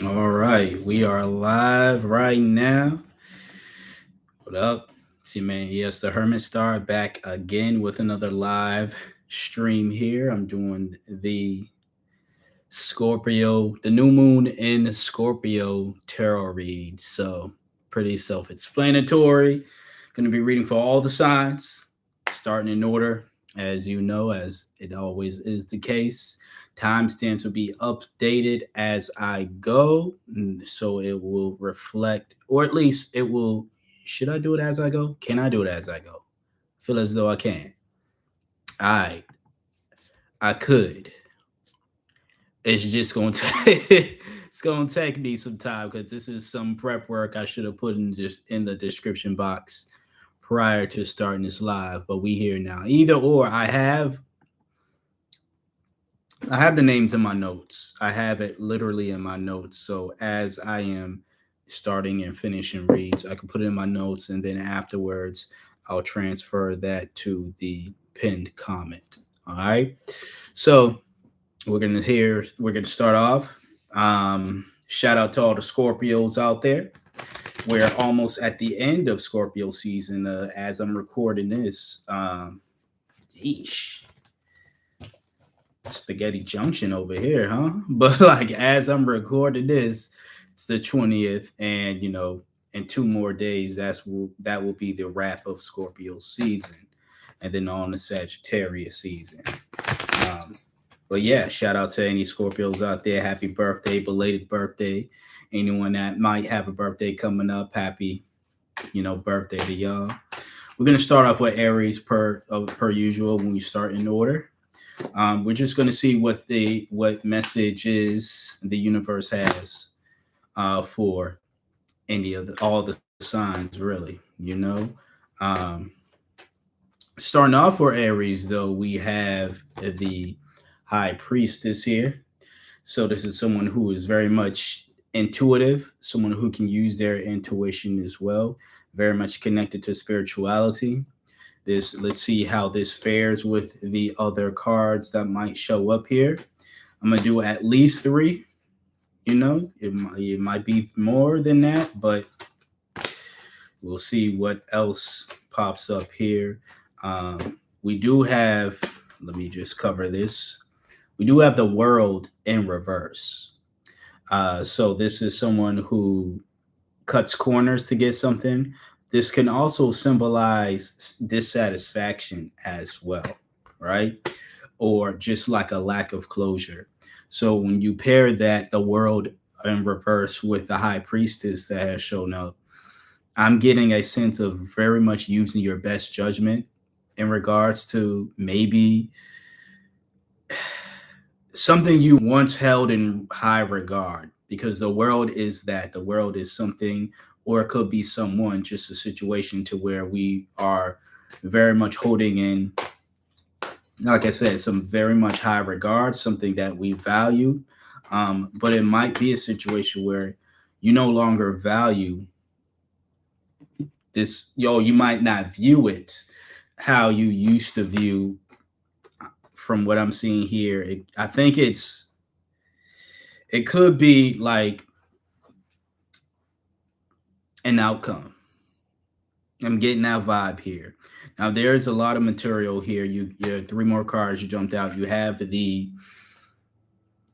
All right, we are live right now. What up? See, man, yes, the Hermit Star back again with another live stream here. I'm doing the Scorpio, the new moon in Scorpio tarot read. So, pretty self explanatory. Going to be reading for all the signs, starting in order, as you know, as it always is the case. Timestamps will be updated as I go, so it will reflect, or at least it will. Should I do it as I go? Can I do it as I go? I feel as though I can. I could. It's just gonna take it's gonna take me some time because this is some prep work I should have put in just in the description box prior to starting this live. But we here now. Either or, I have the names in my notes. I have it literally in my notes. So as I am starting and finishing reads, I can put it in my notes, and then afterwards I'll transfer that to the pinned comment. All right. So we're gonna start off. Shout out to all the Scorpios out there. We're almost at the end of Scorpio season as I'm recording this. Yeesh, spaghetti junction over here, huh? But like as I'm recording this, it's the 20th, and in 2 more days, that will be the wrap of Scorpio season, and then on the Sagittarius season. Um, but yeah, shout out to any Scorpios out there. Happy birthday, belated birthday. Anyone that might have a birthday coming up, happy, birthday to y'all. We're gonna start off with Aries per usual when we start in order. We're just gonna see what messages the universe has for any of all the signs, really. Um, Starting off for Aries, though, we have the High Priestess here. So this is someone who is very much intuitive, someone who can use their intuition as well, very much connected to spirituality. This Let's see how this fares with the other cards that might show up here. I'm gonna do at least three. It might be more than that, but we'll see what else pops up here. We do have. Let me just cover this. We do have the World in reverse. So this is someone who cuts corners to get something. This can also symbolize dissatisfaction as well, right? Or just like a lack of closure. So when you pair that, the World in reverse, with the High Priestess that has shown up, I'm getting a sense of very much using your best judgment in regards to maybe something you once held in high regard, because the world is something, or it could be someone, just a situation to where we are very much holding in, like I said, some very much high regard, something that we value. But it might be a situation where you no longer value this. You might not view it how you used to view. From what I'm seeing here, I think it could be like an outcome. I'm getting that vibe here. Now there's a lot of material here. You have three more cards you jumped out. You have the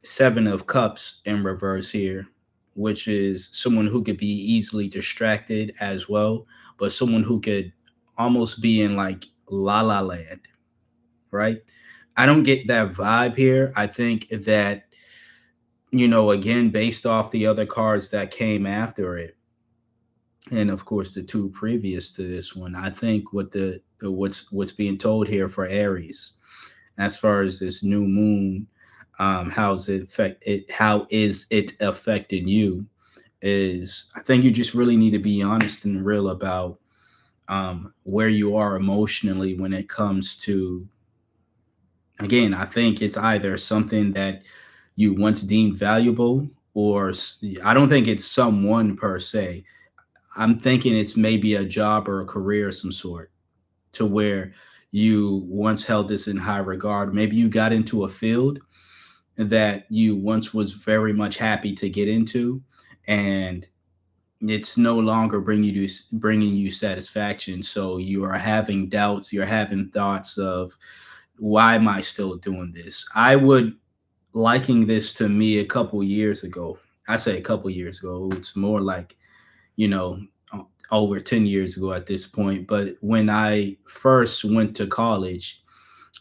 Seven of Cups in reverse here, which is someone who could be easily distracted as well, but someone who could almost be in like la la land, right? I don't get that vibe here. I think that, again, based off the other cards that came after it, and of course the two previous to this one, I think what's being told here for Aries, as far as this new moon, how is it affecting you, is I think you just really need to be honest and real about where you are emotionally when it comes to, again, I think it's either something that you once deemed valuable, or I don't think it's someone per se. I'm thinking it's maybe a job or a career of some sort, to where you once held this in high regard. Maybe you got into a field that you once was very much happy to get into, and it's no longer bringing you satisfaction. So you are having doubts, you're having thoughts of, why am I still doing this? I would liking this to me a couple years ago. I say a couple years ago. It's more like, you know, over 10 years ago at this point. But when I first went to college,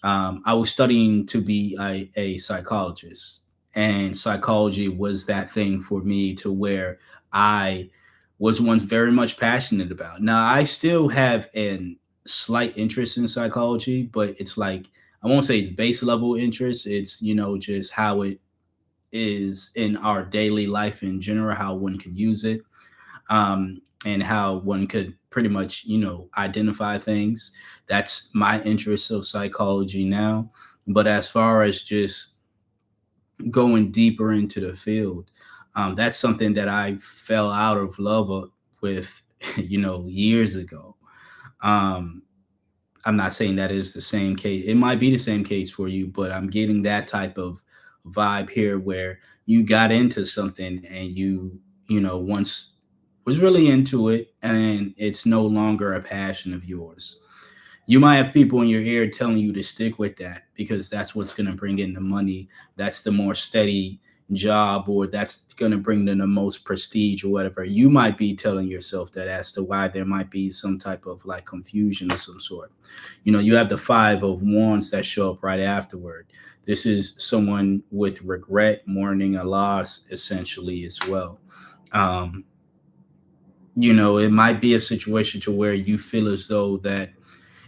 I was studying to be a psychologist, and psychology was that thing for me to where I was once very much passionate about. Now, I still have a slight interest in psychology, but it's like, I won't say it's base level interest. It's, just how it is in our daily life in general, how one could use it, and how one could pretty much, identify things. That's my interest of psychology now. But as far as just going deeper into the field, that's something that I fell out of love with, years ago. Um, I'm not saying that is the same case. It might be the same case for you, but I'm getting that type of vibe here where you got into something and once was really into it, and it's no longer a passion of yours. You might have people in your ear telling you to stick with that because that's what's going to bring in the money. That's the more steady job, or that's going to bring in the most prestige or whatever. You might be telling yourself that as to why there might be some type of like confusion of some sort. You have the five of wands that show up right afterward. This is someone with regret, mourning a loss, essentially, as well. Um, it might be a situation to where you feel as though that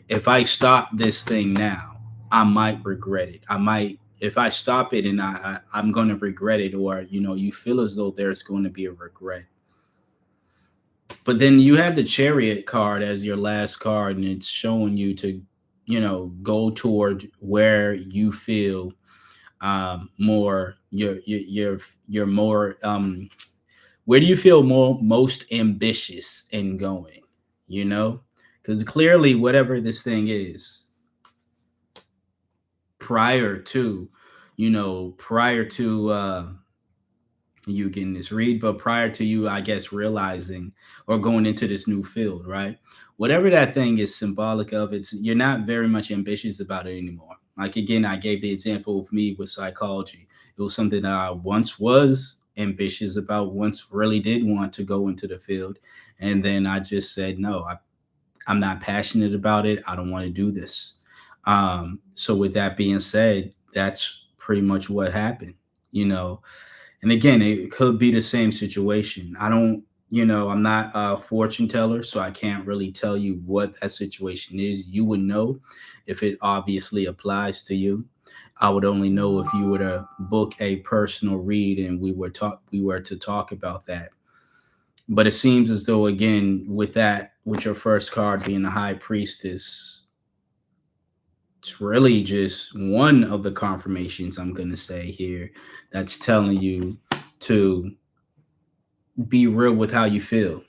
if I stop this thing now, I might regret it. I might, if I stop it, and I'm going to regret it, or you feel as though there's going to be a regret. But then you have the Chariot card as your last card, and it's showing you to, go toward where you feel more. You're more. Where do you feel more most ambitious in going? You know, because clearly, whatever this thing is, prior to, prior to you getting this read, but prior to you, I guess, realizing or going into this new field, right? Whatever that thing is symbolic of, it's you're not very much ambitious about it anymore. Like again, I gave the example of me with psychology. It was something that I once was ambitious about, once really did want to go into the field. And then I just said, no, I'm not passionate about it. I don't want to do this. So with that being said, that's pretty much what happened, you know. And again, it could be the same situation. I don't, I'm not a fortune teller, so I can't really tell you what that situation is. You would know if it obviously applies to you. I would only know if you were to book a personal read and we were to talk about that. But it seems as though, again, with your first card being the High Priestess, it's really just one of the confirmations I'm going to say here that's telling you to be real with how you feel.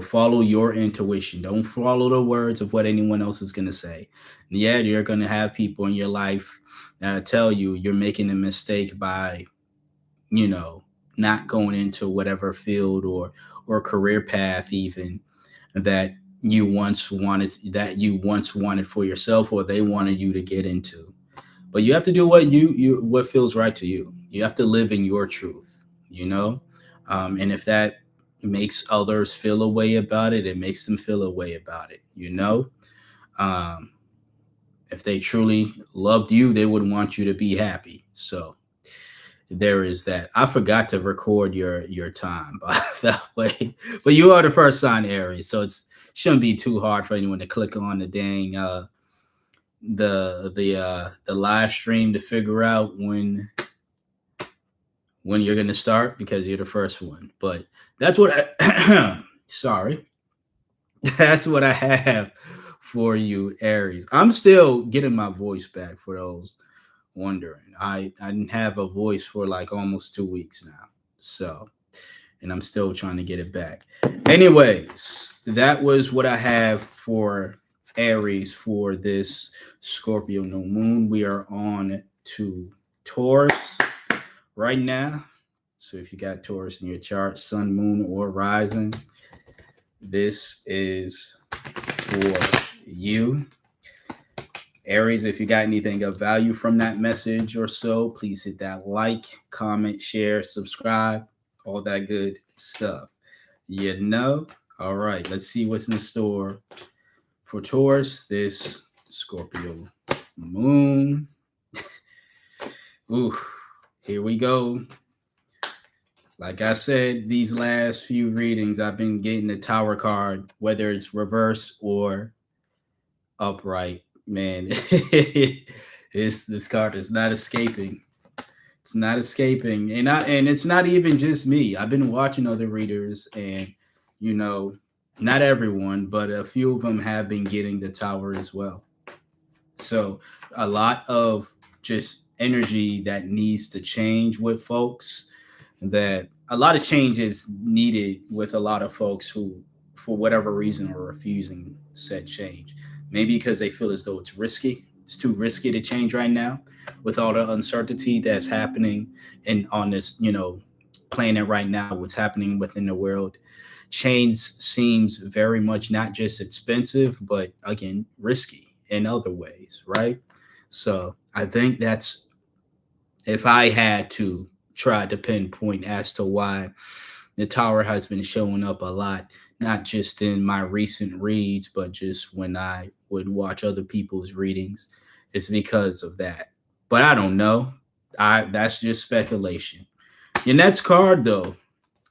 Follow your intuition. Don't follow the words of what anyone else is going to say. Yeah, you're going to have people in your life that tell you you're making a mistake by, you know, not going into whatever field or career path even that you once wanted for yourself, or they wanted you to get into. But you have to do what feels right to you. You have to live in your truth, and if that makes others feel a way about it, it makes them feel a way about it. um, if they truly loved you, they would want you to be happy. So there is that. I forgot to record your time, by that way. But you are the first sign Aries, so it's shouldn't be too hard for anyone to click on the dang the live stream to figure out when you're gonna start, because you're the first one. But that's what sorry. That's what I have for you, Aries. I'm still getting my voice back, for those wondering. I didn't have a voice for like almost 2 weeks now. So, and I'm still trying to get it back. Anyways, that was what I have for Aries for this Scorpio new moon. We are on to Taurus. right now. So if you got Taurus in your chart, Sun, Moon, or Rising, this is for you. Aries, if you got anything of value from that message or so, please hit that like, comment, share, subscribe, all that good stuff. You know? All right, let's see what's in store for Taurus this Scorpio moon. Ooh, here we go. Like I said, these last few readings, I've been getting the Tower card, whether it's reverse or upright. Man, this card is not escaping. It's not escaping, and it's not even just me. I've been watching other readers, and you know, not everyone, but a few of them have been getting the Tower as well. So a lot of just energy that needs to change with folks, that a lot of change is needed with a lot of folks who, for whatever reason, are refusing said change. Maybe because they feel as though it's risky. It's too risky to change right now with all the uncertainty that's happening and on this, planet right now, what's happening within the world. Change seems very much not just expensive, but again, risky in other ways, right? So I think that's, if I had to try to pinpoint as to why the Tower has been showing up a lot, not just in my recent reads, but just when I would watch other people's readings, it's because of that. But I don't know. That's just speculation. Your next card though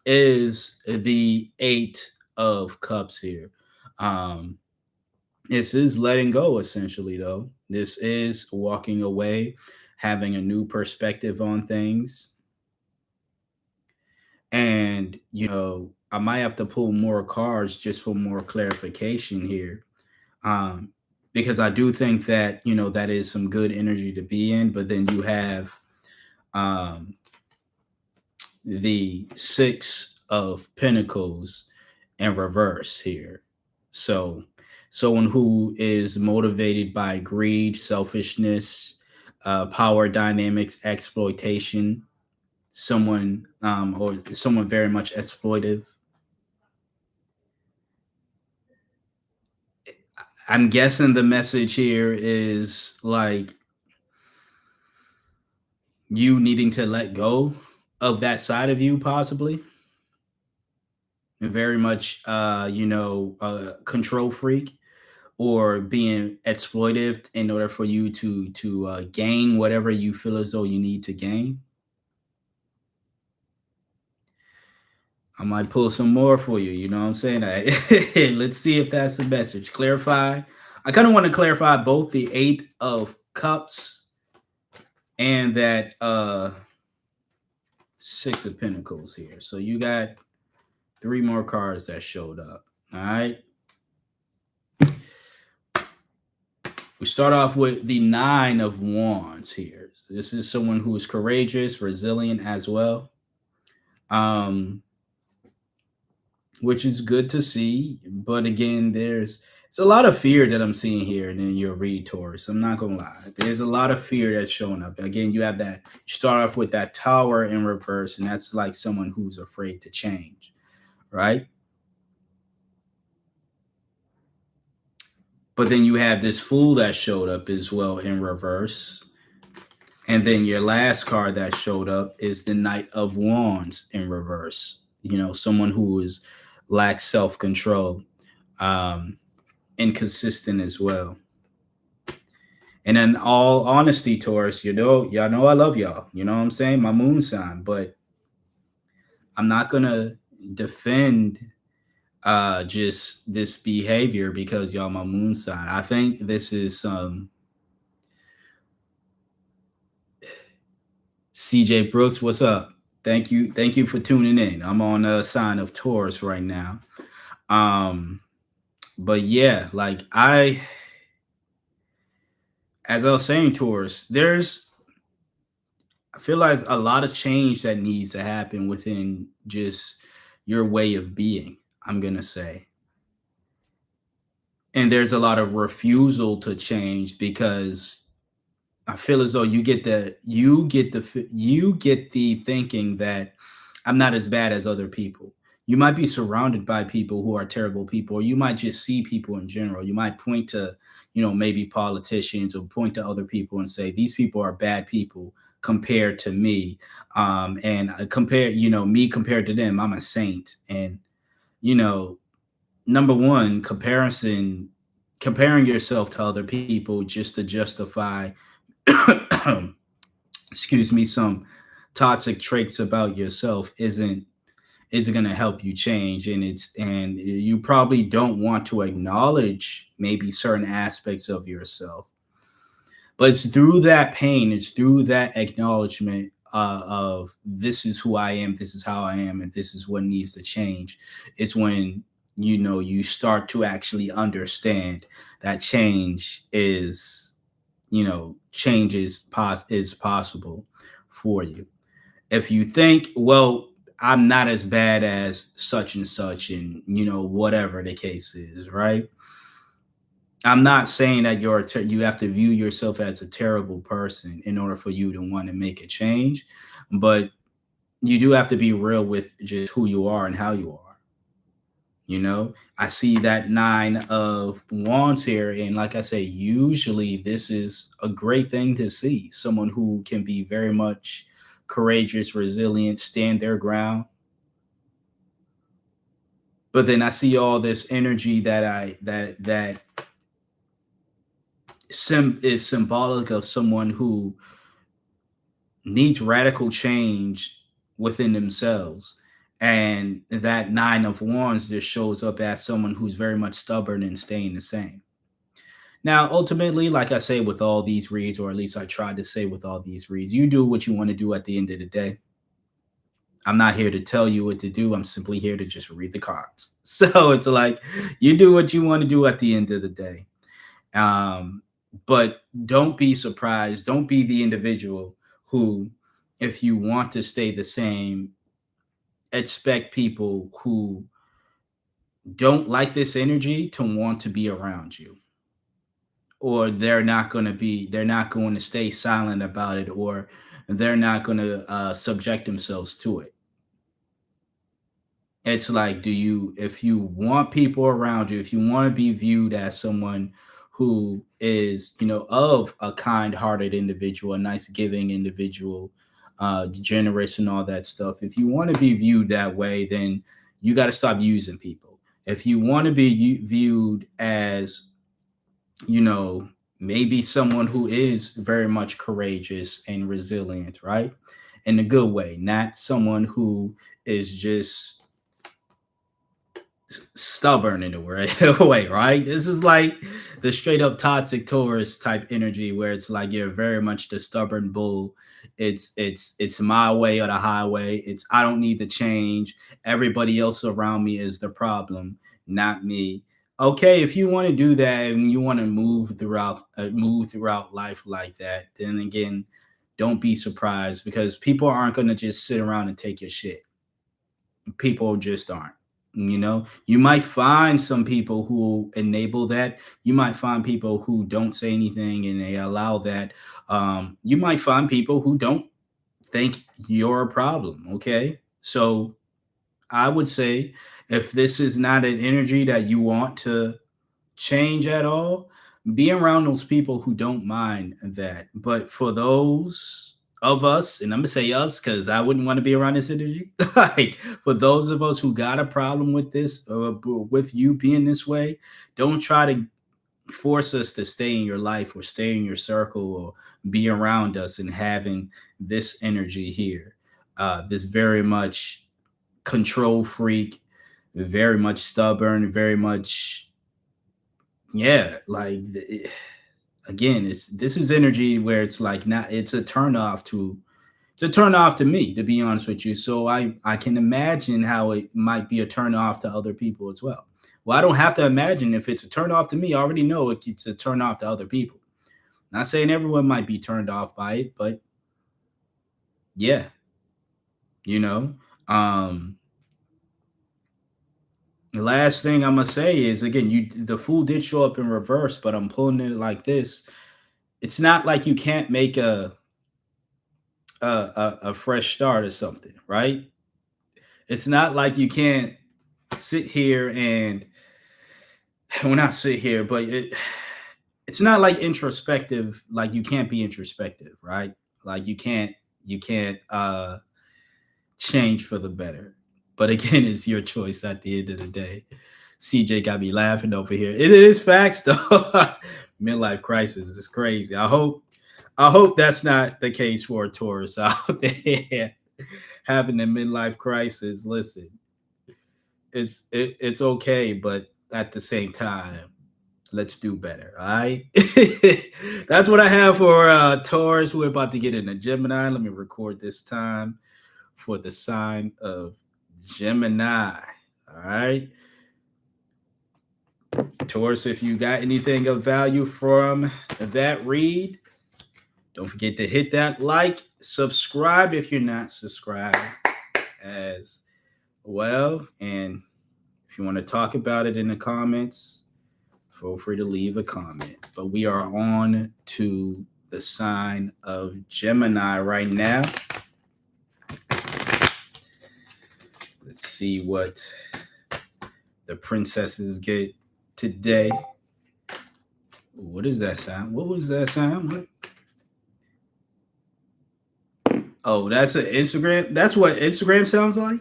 is the Eight of Cups here. Um, this is letting go essentially though. This is walking away, having a new perspective on things. And, I might have to pull more cards just for more clarification here. Um, because I do think that, that is some good energy to be in. But then you have um, the Six of Pentacles in reverse here. So, someone who is motivated by greed, selfishness, power dynamics, exploitation, or someone very much exploitive. I'm guessing the message here is like you needing to let go of that side of you, possibly. And very much, control freak or being exploitive in order for you to gain whatever you feel as though you need to gain. I might pull some more for you. You know what I'm saying? Let's see if that's the message. Clarify. I kind of want to clarify both the Eight of Cups and that Six of Pentacles here. So you got three more cards that showed up. All right. We start off with the Nine of Wands here. So this is someone who is courageous, resilient as well. Which is good to see. But again, it's a lot of fear that I'm seeing here in your read, Taurus. I'm not gonna lie. There's a lot of fear that's showing up. Again, you have that. You start off with that Tower in reverse, and that's like someone who's afraid to change, right? But then you have this Fool that showed up as well in reverse. And then your last card that showed up is the Knight of Wands in reverse. Someone who is lacks self control, inconsistent as well. And in all honesty, Taurus, y'all know I love y'all. You know what I'm saying? My moon sign, but I'm not gonna defend just this behavior because y'all my moon sign. I think this is CJ Brooks. What's up? Thank you for tuning in. I'm on a sign of Taurus right now. But yeah, like as I was saying, Taurus, I feel like a lot of change that needs to happen within just your way of being, I'm going to say. And there's a lot of refusal to change because I feel as though you get the thinking that I'm not as bad as other people. You might be surrounded by people who are terrible people, or you might just see people in general. You might point to, maybe politicians, or point to other people and say these people are bad people compared to me. And compare, me compared to them, I'm a saint. And you know, number one, comparing yourself to other people just to justify excuse me, some toxic traits about yourself isn't going to help you change. And you probably don't want to acknowledge maybe certain aspects of yourself, but it's through that pain, it's through that acknowledgement of this is who I am, this is how I am, and this is what needs to change. It's when you start to actually understand that change is possible for you. If you think, well, I'm not as bad as such and such, and whatever the case is, right? I'm not saying that you have to view yourself as a terrible person in order for you to want to make a change, but you do have to be real with just who you are and how you are. I see that nine of wands here, and like I say, usually this is a great thing to see. Someone who can be very much courageous, resilient, stand their ground. But then I see all this energy that is symbolic of someone who needs radical change within themselves. And that nine of wands just shows up as someone who's very much stubborn and staying the same. Now, ultimately, like I say with all these reads, or at least I tried to say with all these reads, you do what you want to do at the end of the day. I'm not here to tell you what to do. I'm simply here to just read the cards. So it's like you do what you want to do at the end of the day. Um, but don't be surprised. Don't be the individual who, if you want to stay the same, expect people who don't like this energy to want to be around you, or they're not going to stay silent about it, or they're not going to subject themselves to it. It's like, if you want people around you, if you want to be viewed as someone who is, of a kind-hearted individual, a nice giving individual, generous and all that stuff, if you want to be viewed that way, then you got to stop using people. If you want to be viewed as, you know, maybe someone who is very much courageous and resilient, right? In a good way, not someone who is just stubborn in a way, right? This is like the straight up toxic Taurus type energy where it's like you're very much the stubborn bull. It's my way or the highway. It's I don't need to change. Everybody else around me is the problem, not me. Okay, if you want to do that and you want to move throughout life like that, then again, don't be surprised because people aren't going to just sit around and take your shit. People just aren't. You might find some people who enable that. You might find people who don't say anything and they allow that. You might find people who don't think you're a problem. Okay, so I would say if this is not an energy that you want to change at all, be around those people who don't mind that. But for those of us, and I'm gonna say us because I wouldn't want to be around this energy. Like for those of us who got a problem with this, with you being this way, don't try to force us to stay in your life or stay in your circle or be around us and having this energy here. This very much control freak, very much stubborn, very much yeah, like again, this is energy where it's like not it's a turn off to me, to be honest with you. So I can imagine how it might be a turn off to other people as well. Well, I don't have to imagine if it's a turn off to me. I already know it's a turn off to other people. Not saying everyone might be turned off by it, but yeah, you know. Um the last thing I'm gonna say is again, the fool did show up in reverse, but I'm pulling it like this. it's not like you can't make a fresh start or something, right? It's not like you can't sit here and well, not sit here, but it's not like introspective. Like you can't be introspective, right? Like you can't change for the better. But again, it's your choice at the end of the day. CJ got me laughing over here. It is facts though. Midlife crisis is crazy. I hope that's not the case for a Taurus out there having a midlife crisis. Listen, it's okay, but at the same time, let's do better. All right. That's what I have for Taurus. We're about to get into Gemini. Let me record this time for the sign of Gemini. All right. Taurus, if you got anything of value from that read, don't forget to hit that like, subscribe if you're not subscribed as well. And if you want to talk about it in the comments, feel free to leave a comment. But we are on to the sign of Gemini right now. Let's see what the princesses get today. What is that sound? What was that sound? What? Oh, that's an Instagram. That's what Instagram sounds like.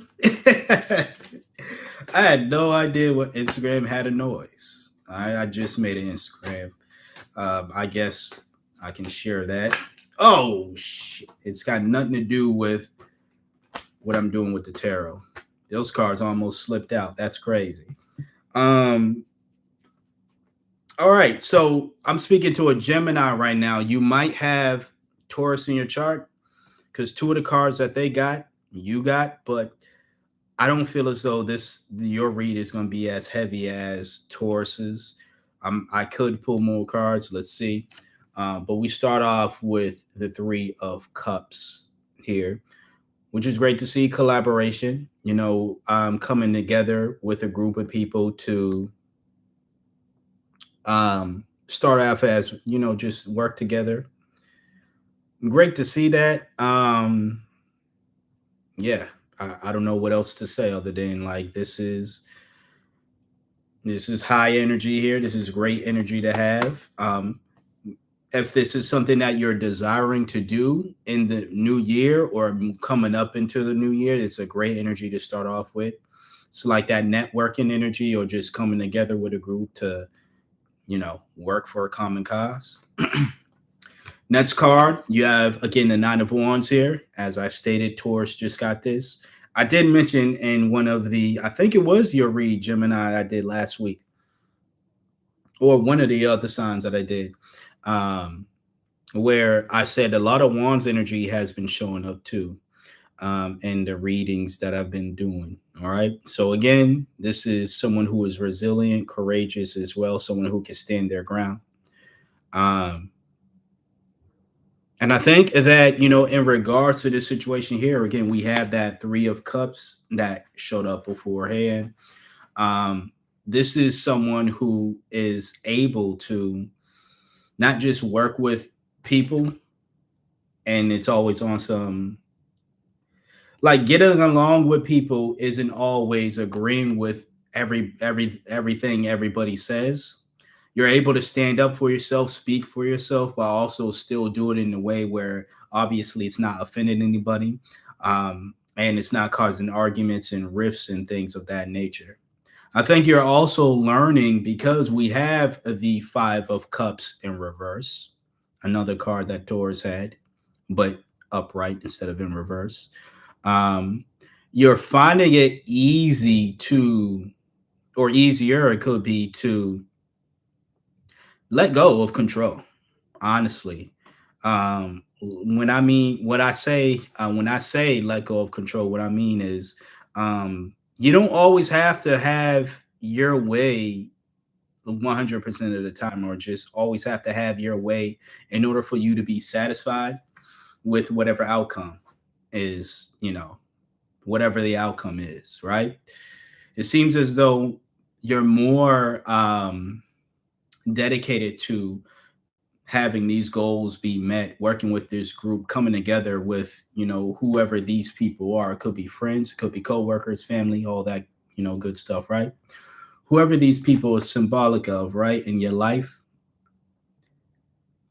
I had no idea what Instagram had a noise. I just made an Instagram. I guess I can share that. Oh shit! It's got nothing to do with what I'm doing with the tarot. Those cards almost slipped out. That's crazy. Um. All right, so I'm speaking to a Gemini right now. You might have Taurus in your chart because two of the cards that they got, you got, but I don't feel as though this your read is going to be as heavy as Taurus's. I could pull more cards. Let's see. But we start off with the Three of Cups here, which is great to see collaboration. Coming together with a group of people to start off as just work together. Great to see that. Yeah, I don't know what else to say other than like this is high energy here. This is great energy to have. If this is something that you're desiring to do in the new year or coming up into the new year, it's a great energy to start off with. It's like that networking energy or just coming together with a group to, work for a common cause. Next card, you have again the Nine of Wands here. As I stated, Taurus just got this. I did mention in one of I think it was your read, Gemini, I did last week, or one of the other signs that I did, where I said a lot of Wands energy has been showing up too in the readings that I've been doing. All right. So, again, this is someone who is resilient, courageous as well, someone who can stand their ground. Um, And I think that, in regards to this situation here, again, we have that Three of Cups that showed up beforehand. Um, this is someone who is able to not just work with people, and it's always on some like getting along with people isn't always agreeing with everything everybody says. You're able to stand up for yourself, speak for yourself, while also still do it in a way where obviously it's not offending anybody, and it's not causing arguments and rifts and things of that nature. I think you're also learning because we have the Five of Cups in reverse, another card that Taurus had, but upright instead of in reverse. Um, you're finding it easy to, or easier, it could be to let go of control. Honestly, when I mean what I say, when I say let go of control, what I mean is you don't always have to have your way 100% of the time, or just always have to have your way in order for you to be satisfied with whatever outcome is, whatever the outcome is, right? It seems as though you're more dedicated to having these goals be met, working with this group, coming together with, whoever these people are. It could be friends, it could be coworkers, family, all that, good stuff, right? Whoever these people is symbolic of, right, in your life,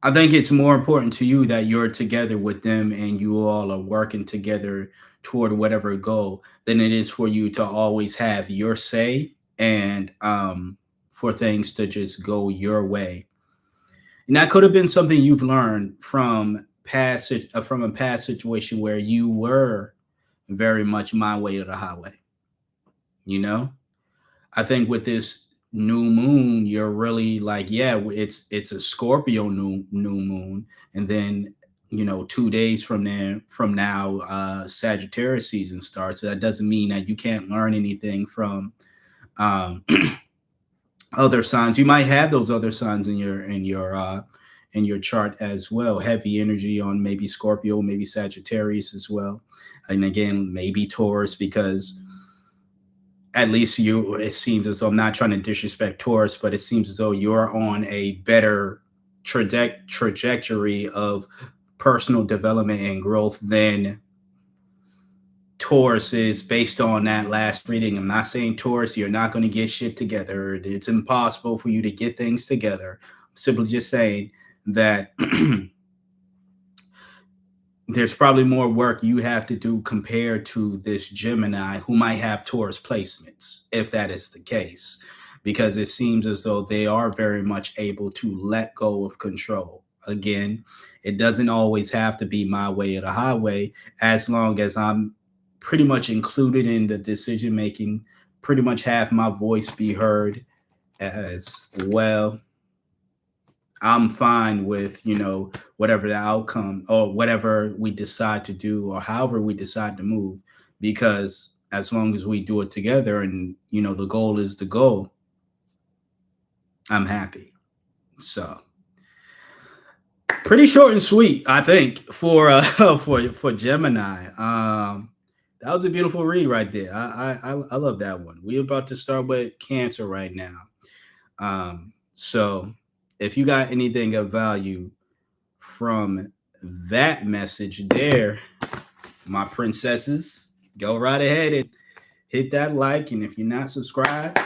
I think it's more important to you that you're together with them and you all are working together toward whatever goal than it is for you to always have your say and for things to just go your way. And that could have been something you've learned from a past situation where you were very much my way or the highway. You know, I think with this new moon, you're really like, yeah, it's a Scorpio new moon, and then 2 days from now, Sagittarius season starts. So that doesn't mean that you can't learn anything from um, other signs. You might have those other signs in your chart as well. Heavy energy on maybe Scorpio, maybe Sagittarius as well, and again maybe Taurus because at least you it seems as though I'm not trying to disrespect Taurus, but it seems as though you're on a better trajectory of personal development and growth than Taurus is based on that last reading. I'm not saying Taurus, you're not going to get shit together. It's impossible for you to get things together. I'm simply just saying that there's probably more work you have to do compared to this Gemini who might have Taurus placements, if that is the case, because it seems as though they are very much able to let go of control. Again, it doesn't always have to be my way or the highway, as long as I'm pretty much included in the decision making, pretty much have my voice be heard as well. I'm fine with, whatever the outcome or whatever we decide to do or however we decide to move, because as long as we do it together and, the goal is the goal, I'm happy. So pretty short and sweet, I think, for for Gemini. That was a beautiful read right there. I love that one. We're about to start with Cancer right now. So if you got anything of value from that message there, my princesses, go right ahead and hit that like. And if you're not subscribed,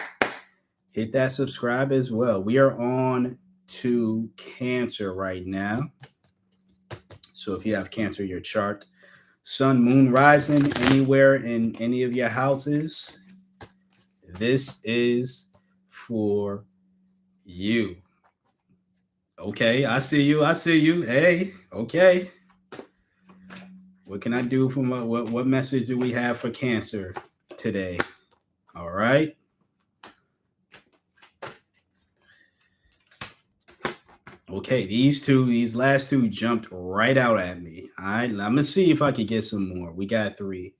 hit that subscribe as well. We are on to Cancer right now. So if you have Cancer, your chart, sun, moon, rising anywhere in any of your houses, this is for you. Okay, I see you. I see you. Hey, okay. What can I do from what message do we have for Cancer today? All right. Okay, these last two jumped right out at me. All right, I'm gonna see if I can get some more. We got three.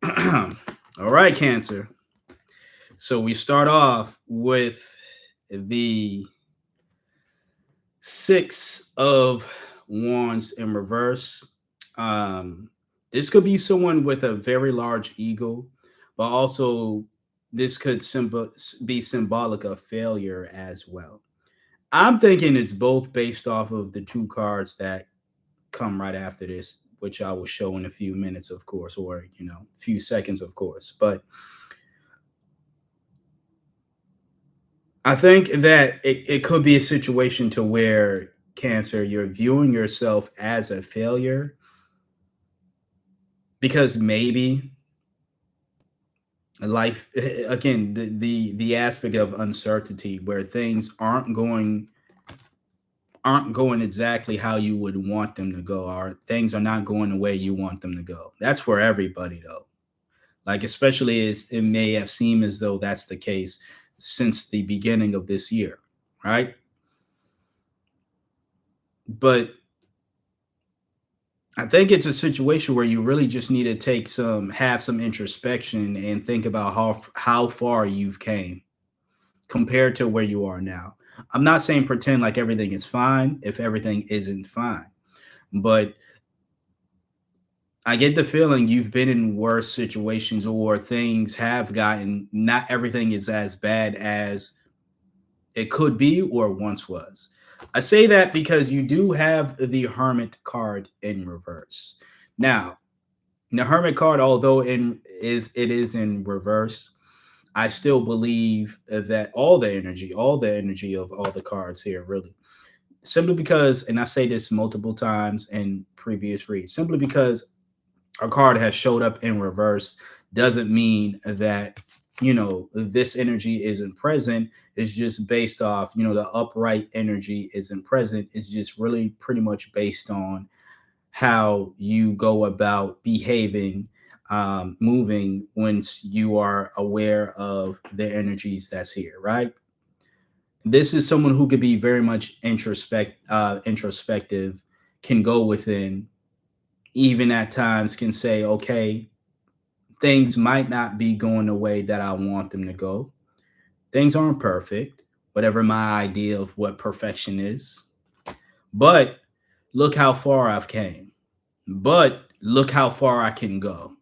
All right, Cancer. So we start off with the Six of Wands in reverse. Um, this could be someone with a very large ego, but also this could be symbolic of failure as well. I'm thinking it's both based off of the two cards that come right after this, which I will show in a few minutes, of course, or a few seconds, of course. But I think that it could be a situation to where Cancer, you're viewing yourself as a failure because maybe life again the aspect of uncertainty where things aren't going exactly how you would want them to go, or things are not going the way you want them to go. That's for everybody though. Like especially as it may have seemed as though that's the case since the beginning of this year, right? But I think it's a situation where you really just need to have some introspection and think about how far you've came compared to where you are now. I'm not saying pretend like everything is fine if everything isn't fine, but I get the feeling you've been in worse situations or things have gotten, not everything is as bad as it could be or once was. I say that because you do have the Hermit card in reverse. Now, the Hermit card, although it is in reverse, I still believe that all the energy of all the cards here, really, simply because, and I say this multiple times in previous reads, simply because a card has showed up in reverse doesn't mean that this energy isn't present. It's just based off the upright energy isn't present. It's just really pretty much based on how you go about behaving, moving once you are aware of the energies that's here, right? This is someone who could be very much introspective, can go within, even at times can say, okay, things might not be going the way that I want them to go. Things aren't perfect, whatever my idea of what perfection is. But look how far I've came. But look how far I can go,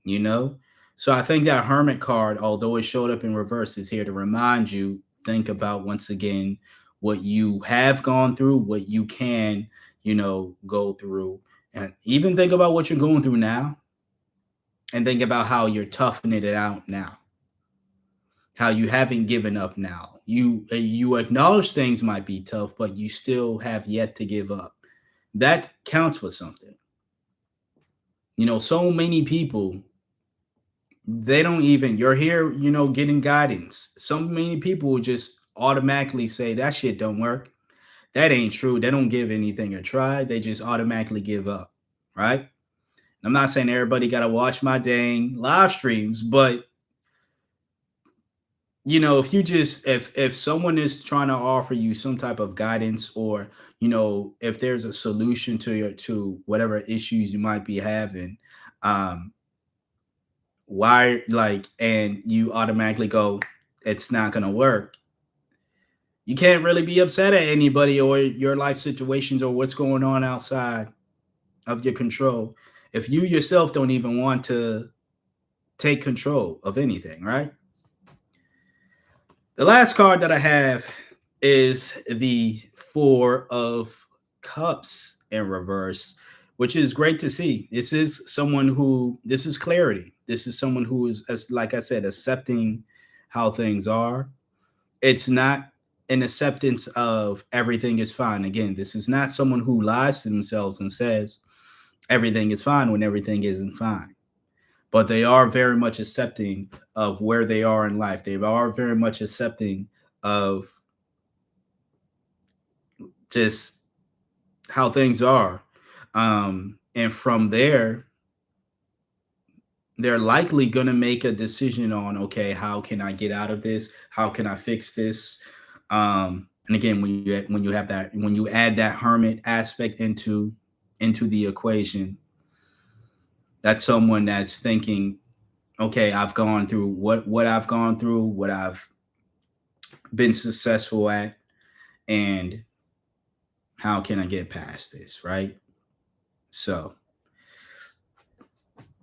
you know? So I think that Hermit card, although it showed up in reverse, is here to remind you, think about once again what you have gone through, what you can, go through. And even think about what you're going through now, and think about how you're toughing it out now, how you haven't given up now. You acknowledge things might be tough, but you still have yet to give up. That counts for something. So many people, they don't even, you're here, getting guidance. So many people will just automatically say that shit don't work. That ain't true. They don't give anything a try. They just automatically give up, right? I'm not saying everybody got to watch my dang live streams, but if you just, if someone is trying to offer you some type of guidance, or if there's a solution to whatever issues you might be having, um why, like, and you automatically go, it's not going to work. You can't really be upset at anybody or your life situations or what's going on outside of your control if you yourself don't even want to take control of anything, right? The last card that I have is the Four of Cups in reverse, which is great to see. This is clarity. This is someone who is, as like I said, accepting how things are. It's not an acceptance of everything is fine. Again, this is not someone who lies to themselves and says everything is fine when everything isn't fine. But they are very much accepting of where they are in life. They are very much accepting of just how things are. And from there, they're likely going to make a decision on, okay, how can I get out of this? How can I fix this? And again, when you add that hermit aspect into the equation, that's someone that's thinking, okay, I've gone through what I've gone through, what I've been successful at, and how can I get past this, right? So,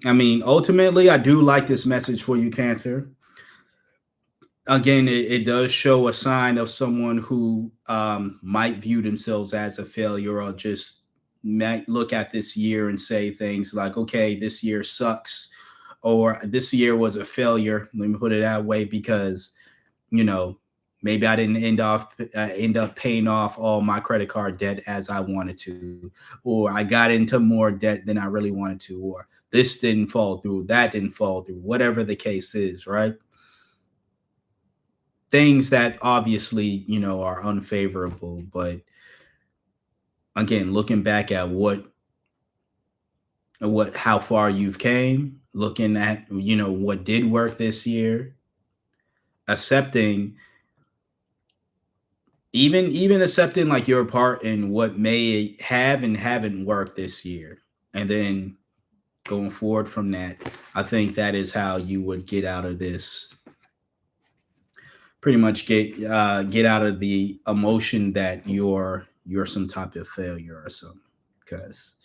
I mean, ultimately, I do like this message for you, Cancer. Again, it does show a sign of someone who might view themselves as a failure, or just might look at this year and say things like, okay, this year sucks, or this year was a failure. Let me put it that way, because you know maybe I didn't end up paying off all my credit card debt as I wanted to, or I got into more debt than I really wanted to, or this didn't fall through, that didn't fall through, whatever the case is, right? Things that obviously are unfavorable, but again, looking back at what how far you've came, looking at what did work this year, accepting, even accepting like your part in what may have and haven't worked this year, and then going forward from that, I think that is how you would get out of this, pretty much get out of the emotion that you're some type of failure or something. Because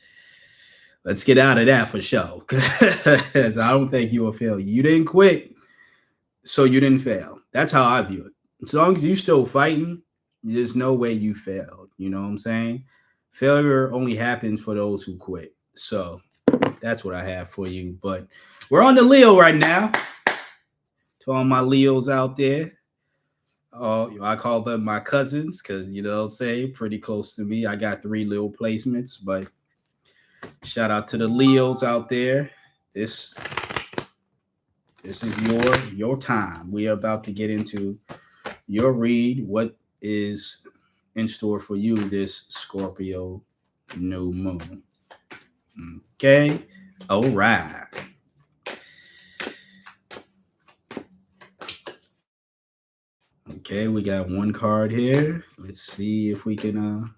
let's get out of that for sure. Because I don't think you will fail. You didn't quit, so you didn't fail. That's how I view it. As long as you still fighting, There's no way you failed. You know what I'm saying? Failure only happens for those who quit. So that's what I have for you. But we're on the Leo right now. To all my Leos out there. Oh, I call them my cousins because say pretty close to me. I got three Leo placements, but shout out to the Leos out there. This this is your time. We are about to get into your read. What is in store for you this Scorpio new moon? Okay. All right. Okay, we got one card here. Let's see if we can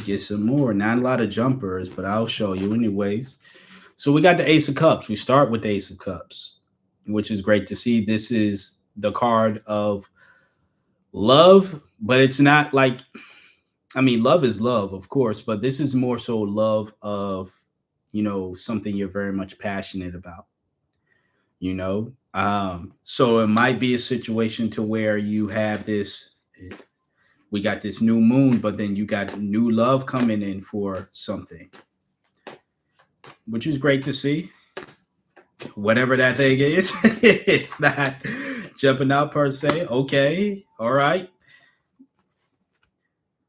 get some more. Not a lot of jumpers, but I'll show you anyways. So we got the Ace of Cups. We start with the Ace of Cups, which is great to see. This is the card of love, but it's not like, I mean, love is love, of course, but this is more so love of, something you're very much passionate about, you know? So it might be a situation to where you have this, we got this new moon, but then you got new love coming in for something, which is great to see. Whatever that thing is, it's not jumping out per se. Okay, all right.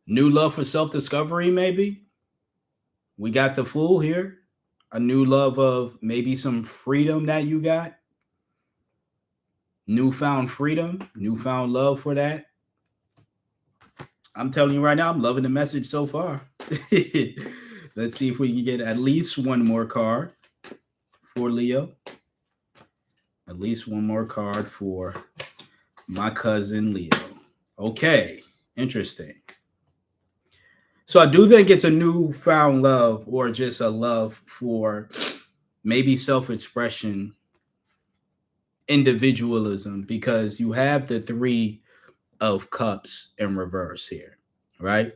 New love for self discovery, maybe. We got the Fool here. A new love of maybe some freedom that you got. Newfound freedom, newfound love for that. I'm telling you right now, I'm loving the message so far. Let's see if we can get at least one more card for Leo. At least one more card for my cousin Leo. Okay, interesting. So I do think it's a newfound love or just a love for maybe self expression, individualism, because you have the Three of Cups in reverse here, right?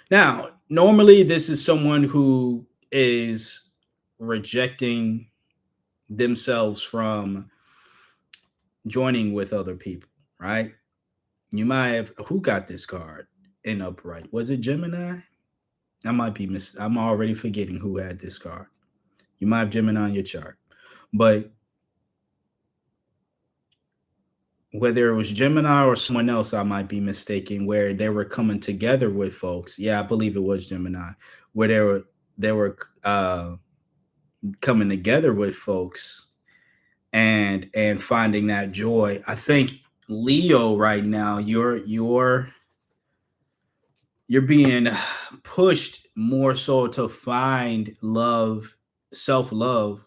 Now, normally this is someone who is rejecting themselves from joining with other people, right? You might have, who got this card in upright? Was it Gemini? I might be I'm already forgetting who had this card. You might have Gemini on your chart. But whether it was Gemini or someone else, I might be mistaken, where they were coming together with folks. Yeah, I believe it was Gemini, where they were coming together with folks and finding that joy. I think Leo right now, you're being pushed more so to find love, self-love,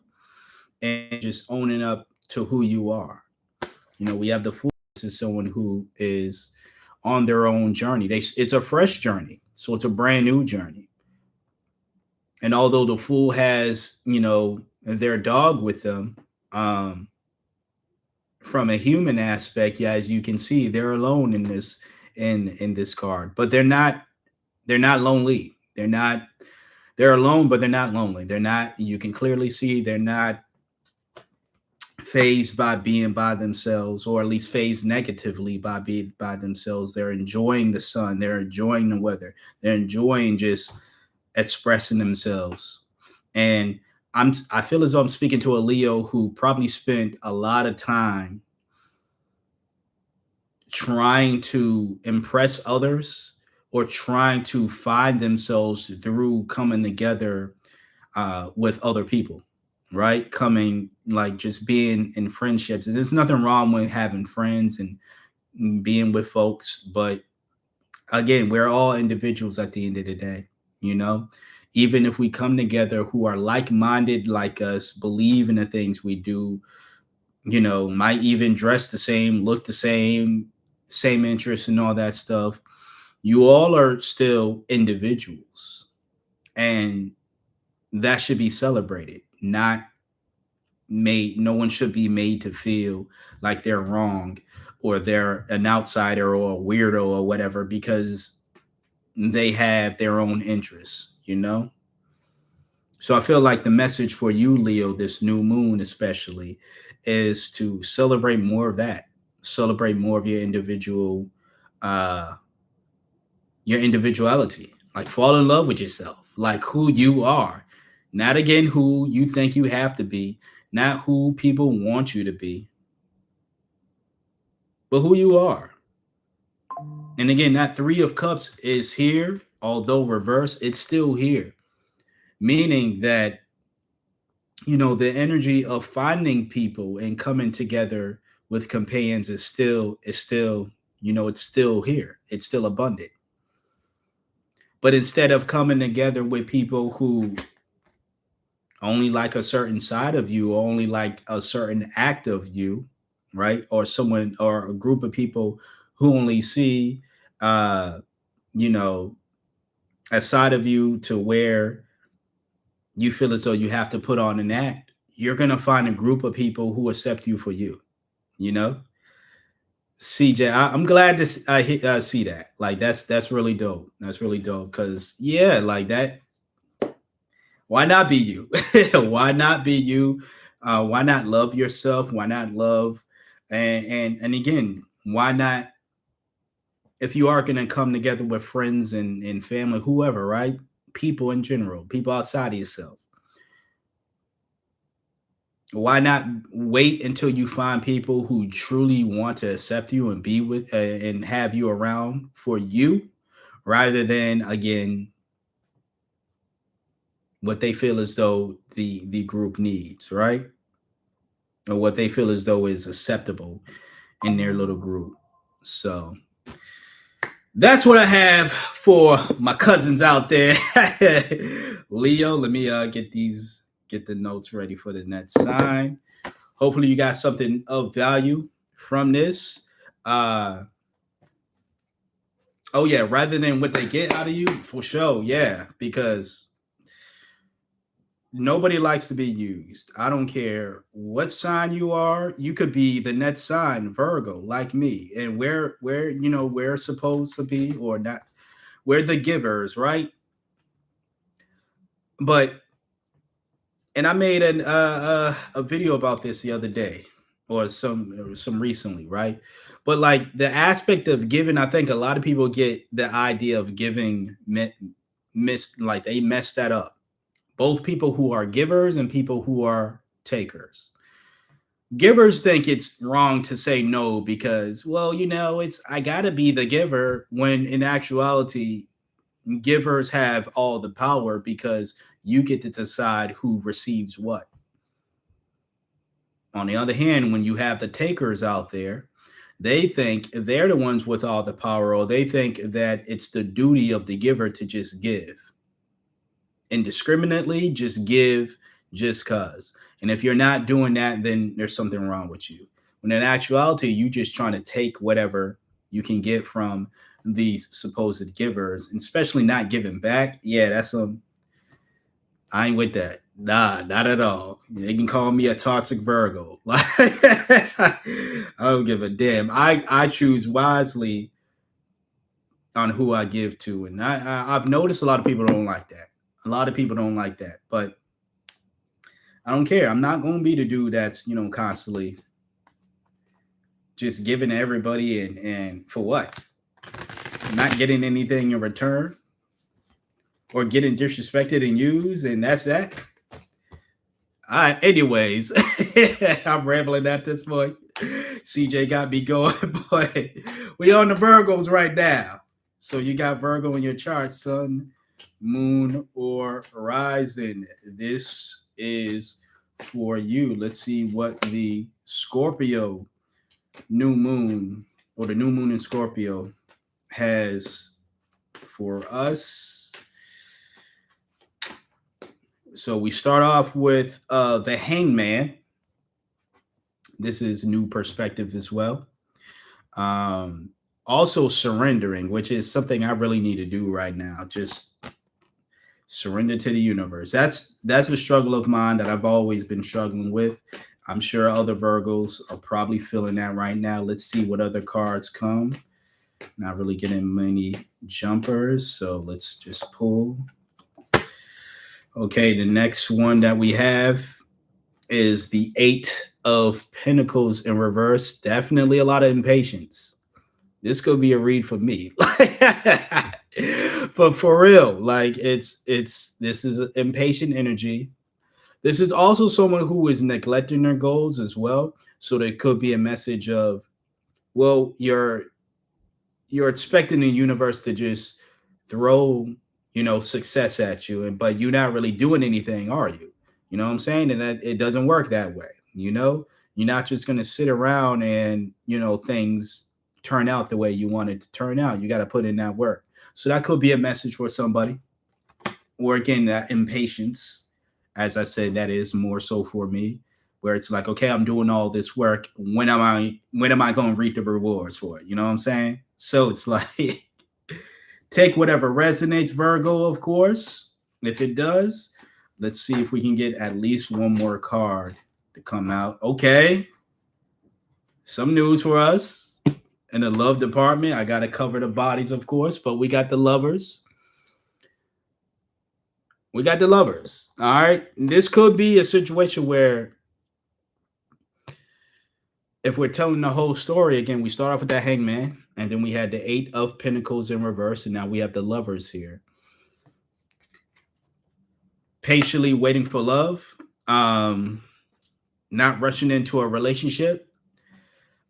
and just owning up to who you are. We have the Fool. This is someone who is on their own journey. It's a fresh journey, so it's a brand new journey. And although the Fool has, their dog with them, from a human aspect, yeah, as you can see, they're alone in this card, but they're not lonely. They're alone, but they're not lonely. They're not. You can clearly see they're not phased by being by themselves, or at least phased negatively by being by themselves. They're enjoying the sun. They're enjoying the weather. They're enjoying just expressing themselves. And I feel as though I'm speaking to a Leo who probably spent a lot of time trying to impress others or trying to find themselves through coming together with other people, right? Coming, like, just being in friendships. There's nothing wrong with having friends and being with folks, but again, we're all individuals at the end of the day, you know? Even if we come together who are like minded, like us, believe in the things we do, might even dress the same, look the same interests and all that stuff, you all are still individuals. And that should be celebrated, not made. No one should be made to feel like they're wrong or they're an outsider or a weirdo or whatever because they have their own interests. So I feel like the message for you, Leo, this new moon especially, is to celebrate more of that. celebrate more of uh your individuality. Like fall in love with yourself, like who you are. Not again who you think you have to be, not who people want you to be, but who you are. And again, that 3 of Cups is here, although reversed, it's still here. Meaning that, the energy of finding people and coming together with companions is still, it's still here. It's still abundant. But instead of coming together with people who only like a certain side of you, or only like a certain act of you, right? Or someone or a group of people who only see uh, you know, a side of you to where you feel as though you have to put on an act, you're gonna find a group of people who accept you for you. You know, CJ, am glad to see that. Like that's really dope. That's really dope because yeah, like that. Why not be you? Why not be you? Why not love yourself? Why not love? And again, why not? If you are gonna come together with friends and family, whoever, right? People in general, people outside of yourself, why not wait until you find people who truly want to accept you and be with and have you around for you rather than again what they feel as though the group needs, right? Or what they feel as though is acceptable in their little group. So that's what I have for my cousins out there. Leo, let me get the notes ready for the next sign. Hopefully you got something of value from this. Uh oh yeah, rather than what they get out of you, for sure, yeah, because nobody likes to be used. I don't care what sign you are. You could be the next sign, Virgo, like me, and we're supposed to be or not. We're the givers, right? But and I made a video about this the other day, or some recently, right? But like the aspect of giving, I think a lot of people get the idea of giving like they mess that up. Both people who are givers and people who are takers. Givers think it's wrong to say no because, well, it's I gotta be the giver when in actuality givers have all the power because you get to decide who receives what. On the other hand, when you have the takers out there, they think they're the ones with all the power, or they think that it's the duty of the giver to just give indiscriminately, just give just cause. And if you're not doing that, then there's something wrong with you. When in actuality, you just trying to take whatever you can get from these supposed givers, and especially not giving back. Yeah, I ain't with that. Nah, not at all. They can call me a toxic Virgo. Like I don't give a damn. I choose wisely on who I give to, and I've noticed a lot of people don't like that. A lot of people don't like that, but I don't care. I'm not going to be the dude that's constantly just giving to everybody and for what? Not getting anything in return or getting disrespected and used, and that's that. All right. Anyways, I'm rambling at this point. CJ got me going, but we on the Virgos right now. So you got Virgo in your chart, sun, moon, or rising. This is for you. Let's see what the Scorpio new moon or the new moon in Scorpio has for us. So we start off with the Hangman. This is new perspective as well. Also surrendering, which is something I really need to do right now. Just surrender to the universe. That's a struggle of mine that I've always been struggling with. I'm sure other Virgos are probably feeling that right now. Let's see what other cards come. Not really getting many jumpers, so let's just pull. Okay, the next one that we have is the Eight of Pentacles in reverse. Definitely a lot of impatience. This could be a read for me. But for real, like it's this is impatient energy. This is also someone who is neglecting their goals as well. So there could be a message of, well, you're expecting the universe to just throw, success at you, and but you're not really doing anything, are you? You know what I'm saying? And that it doesn't work that way. You're not just gonna sit around and things turn out the way you want it to turn out. You got to put in that work. So that could be a message for somebody. Or again, that impatience, as I said, that is more so for me, where it's like, okay, I'm doing all this work. When am I going to reap the rewards for it? You know what I'm saying? So it's like, take whatever resonates, Virgo, of course. If it does, let's see if we can get at least one more card to come out. Okay, some news for us in the love department. I got to cover the bodies, of course, but we got the lovers. We got the lovers. All right. This could be a situation where, if we're telling the whole story again, we start off with that hangman, and then we had the Eight of Pentacles in reverse, and now we have the lovers here. Patiently waiting for love, not rushing into a relationship.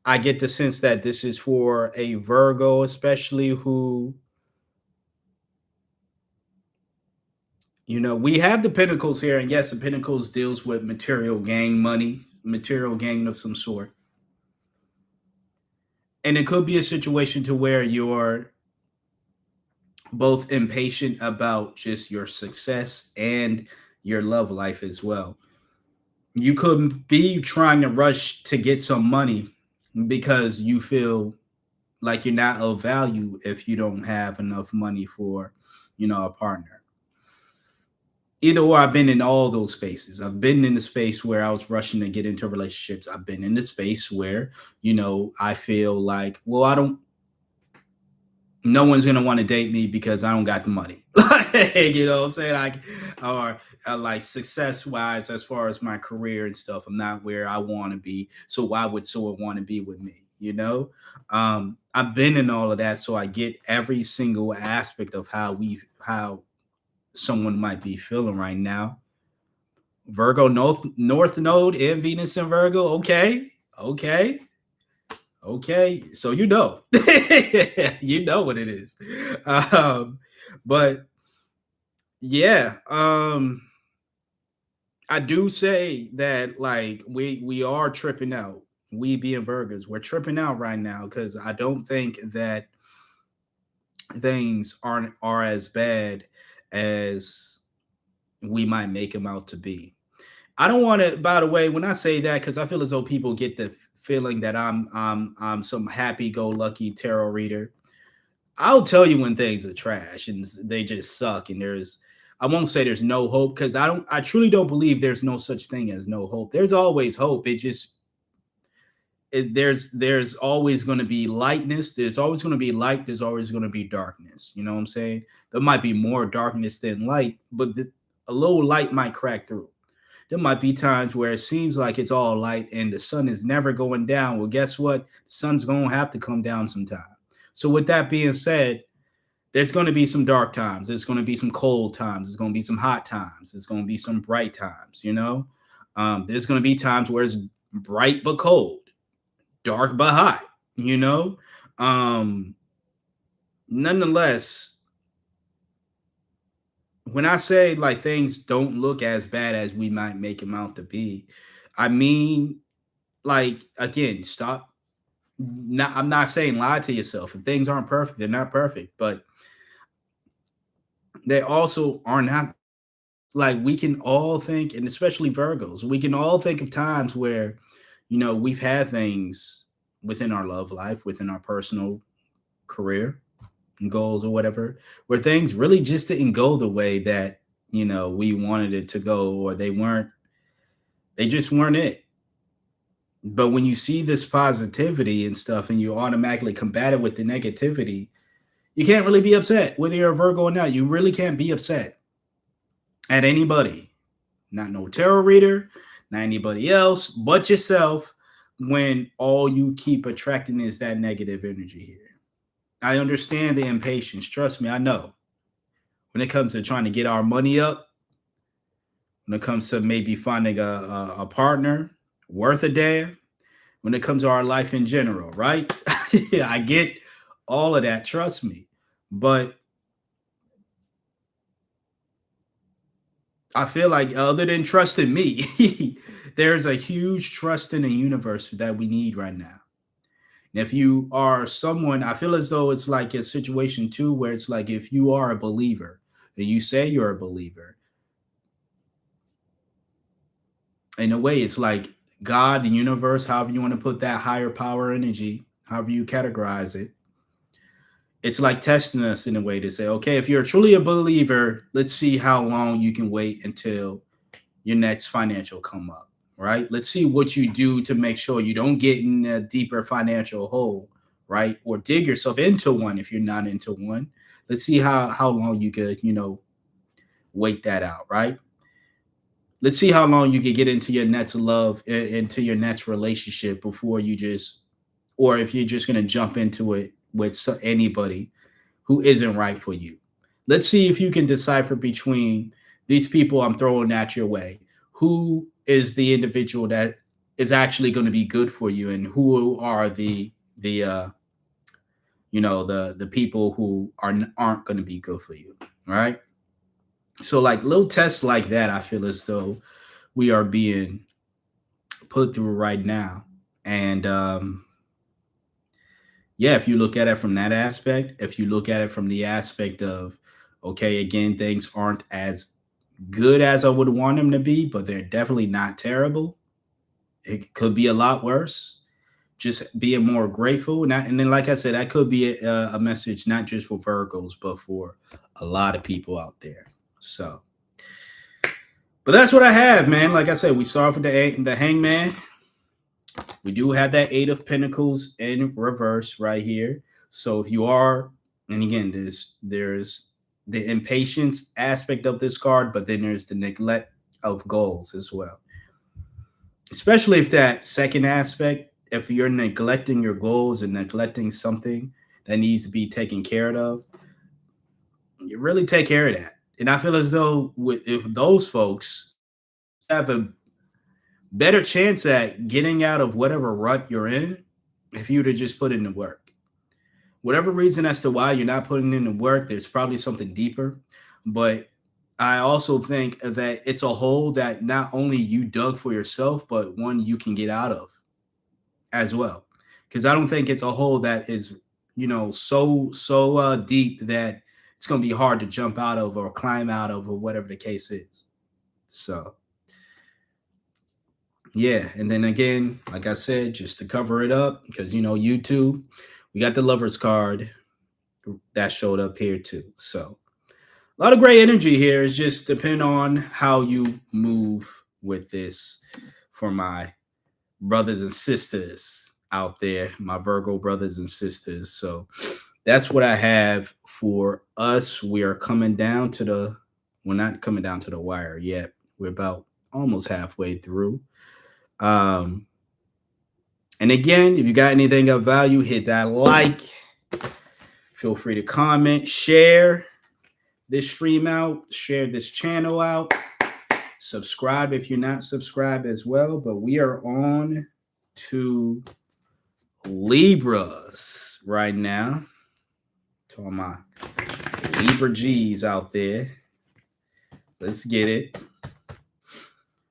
I get the sense that this is for a Virgo, especially who, we have the Pentacles here, and yes, the Pentacles deals with material gain, money, material gain of some sort. And it could be a situation to where you're both impatient about just your success and your love life as well. You could be trying to rush to get some money because you feel like you're not of value if you don't have enough money for, a partner. Either or, I've been in all those spaces. I've been in the space where I was rushing to get into relationships. I've been in the space where, I feel like, well, no one's gonna want to date me because I don't got the money. Like, you know what I'm saying? Like, or like success wise, as far as my career and stuff, I'm not where I want to be. So why would someone want to be with me? I've been in all of that, so I get every single aspect of how someone might be feeling right now. Virgo North Node in Venus and Virgo. Okay. Okay, so you know what it is. But yeah, I do say that like we are tripping out. We being Virgos, we're tripping out right now because I don't think that things are as bad as we might make them out to be. I don't want to. By the way, when I say that, because I feel as though people get the feeling that I'm some happy-go-lucky tarot reader. I'll tell you when things are trash and they just suck, and I won't say there's no hope because I truly don't believe there's no such thing as no hope. There's always hope. There's always going to be lightness. There's always going to be light. There's always going to be darkness. You know what I'm saying? There might be more darkness than light, but a little light might crack through. There might be times where it seems like it's all light and the sun is never going down. Well, guess what? The sun's going to have to come down sometime. So with that being said, there's going to be some dark times. There's going to be some cold times. There's going to be some hot times. There's going to be some bright times, there's going to be times where it's bright but cold, dark but hot, nonetheless, when I say like things don't look as bad as we might make them out to be, I mean, like, again, stop. I'm not saying lie to yourself. If things aren't perfect, they're not perfect, but they also are not. Like, we can all think, and especially Virgos, we can all think of times where, we've had things within our love life, within our personal career goals or whatever, where things really just didn't go the way that we wanted it to go, or they just weren't it. But when you see this positivity and stuff and you automatically combat it with the negativity, you can't really be upset whether you're a Virgo or not. You really can't be upset at anybody. Not no tarot reader, not anybody else but yourself, when all you keep attracting is that negative energy here. I understand the impatience. Trust me, I know. When it comes to trying to get our money up, when it comes to maybe finding a partner worth a damn, when it comes to our life in general, right? I get all of that, trust me. But I feel like other than trusting me, there's a huge trust in the universe that we need right now. And if you are someone, I feel as though it's like a situation too, where it's like if you are a believer and you say you're a believer, in a way, it's like God, the universe, however you want to put that higher power energy, however you categorize it, it's like testing us in a way to say, okay, if you're truly a believer, let's see how long you can wait until your next financial come up, right? Let's see what you do to make sure you don't get in a deeper financial hole, right? Or dig yourself into one if you're not into one. Let's see how long you could, wait that out, right? Let's see how long you could get into your next love, into your next relationship before you just, or if you're just gonna jump into it with anybody who isn't right for you. Let's see if you can decipher between these people I'm throwing at your way. Who is the individual that is actually going to be good for you, and who are the people who aren't going to be good for you, right? So like little tests like that, I feel as though we are being put through right now, and yeah, if you look at it from that aspect, if you look at it from the aspect of, okay, again, things aren't as good as I would want them to be, but they're definitely not terrible. It could be a lot worse. Just being more grateful. And then, like I said, that could be a message not just for Virgos, but for a lot of people out there. So, but that's what I have, man. Like I said, we start with the Hangman. We do have that Eight of Pentacles in reverse right here. So if you are, and again, there's the impatience aspect of this card, but then there's the neglect of goals as well. Especially if that second aspect, if you're neglecting your goals and neglecting something that needs to be taken care of, you really take care of that. And I feel as though if those folks have a better chance at getting out of whatever rut you're in if you were to just put in the work. Whatever reason as to why you're not putting in the work, there's probably something deeper. But I also think that it's a hole that not only you dug for yourself, but one you can get out of as well. Because I don't think it's a hole that is, so deep that it's going to be hard to jump out of or climb out of or whatever the case is. So yeah, and then again, like I said, just to cover it up, because YouTube, we got the lovers card that showed up here too. So a lot of great energy here. It's just depending on how you move with this for my brothers and sisters out there, my Virgo brothers and sisters. So that's what I have for us. We are coming down to we're not coming down to the wire yet. We're about almost halfway through. And again, if you got anything of value, hit that like. Feel free to comment, share this stream out, share this channel out, subscribe if you're not subscribed as well. But we are on to Libras right now. To all my Libra G's out there. Let's get it.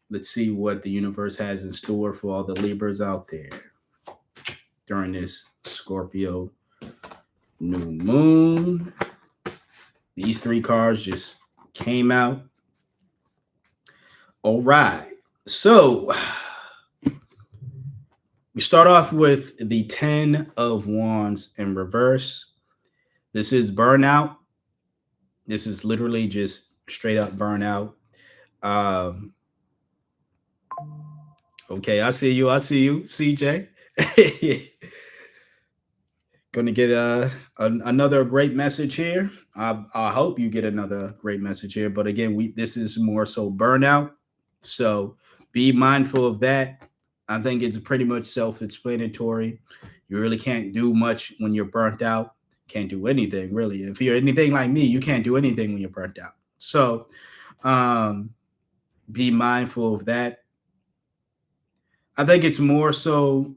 Let's see what the universe has in store for all the Libras out there during this Scorpio new moon. These three cards just came out. All right. So we start off with the 10 of Wands in reverse. This is burnout. This is literally just straight up burnout. Okay, I see you, CJ. Going to get another great message here. I hope you get another great message here. But again, this is more so burnout. So Be mindful of that. I think it's pretty much self-explanatory. You really can't do much when you're burnt out. Can't do anything really. If you're anything like me, you can't do anything when you're burnt out. So um, be mindful of that. I think it's more so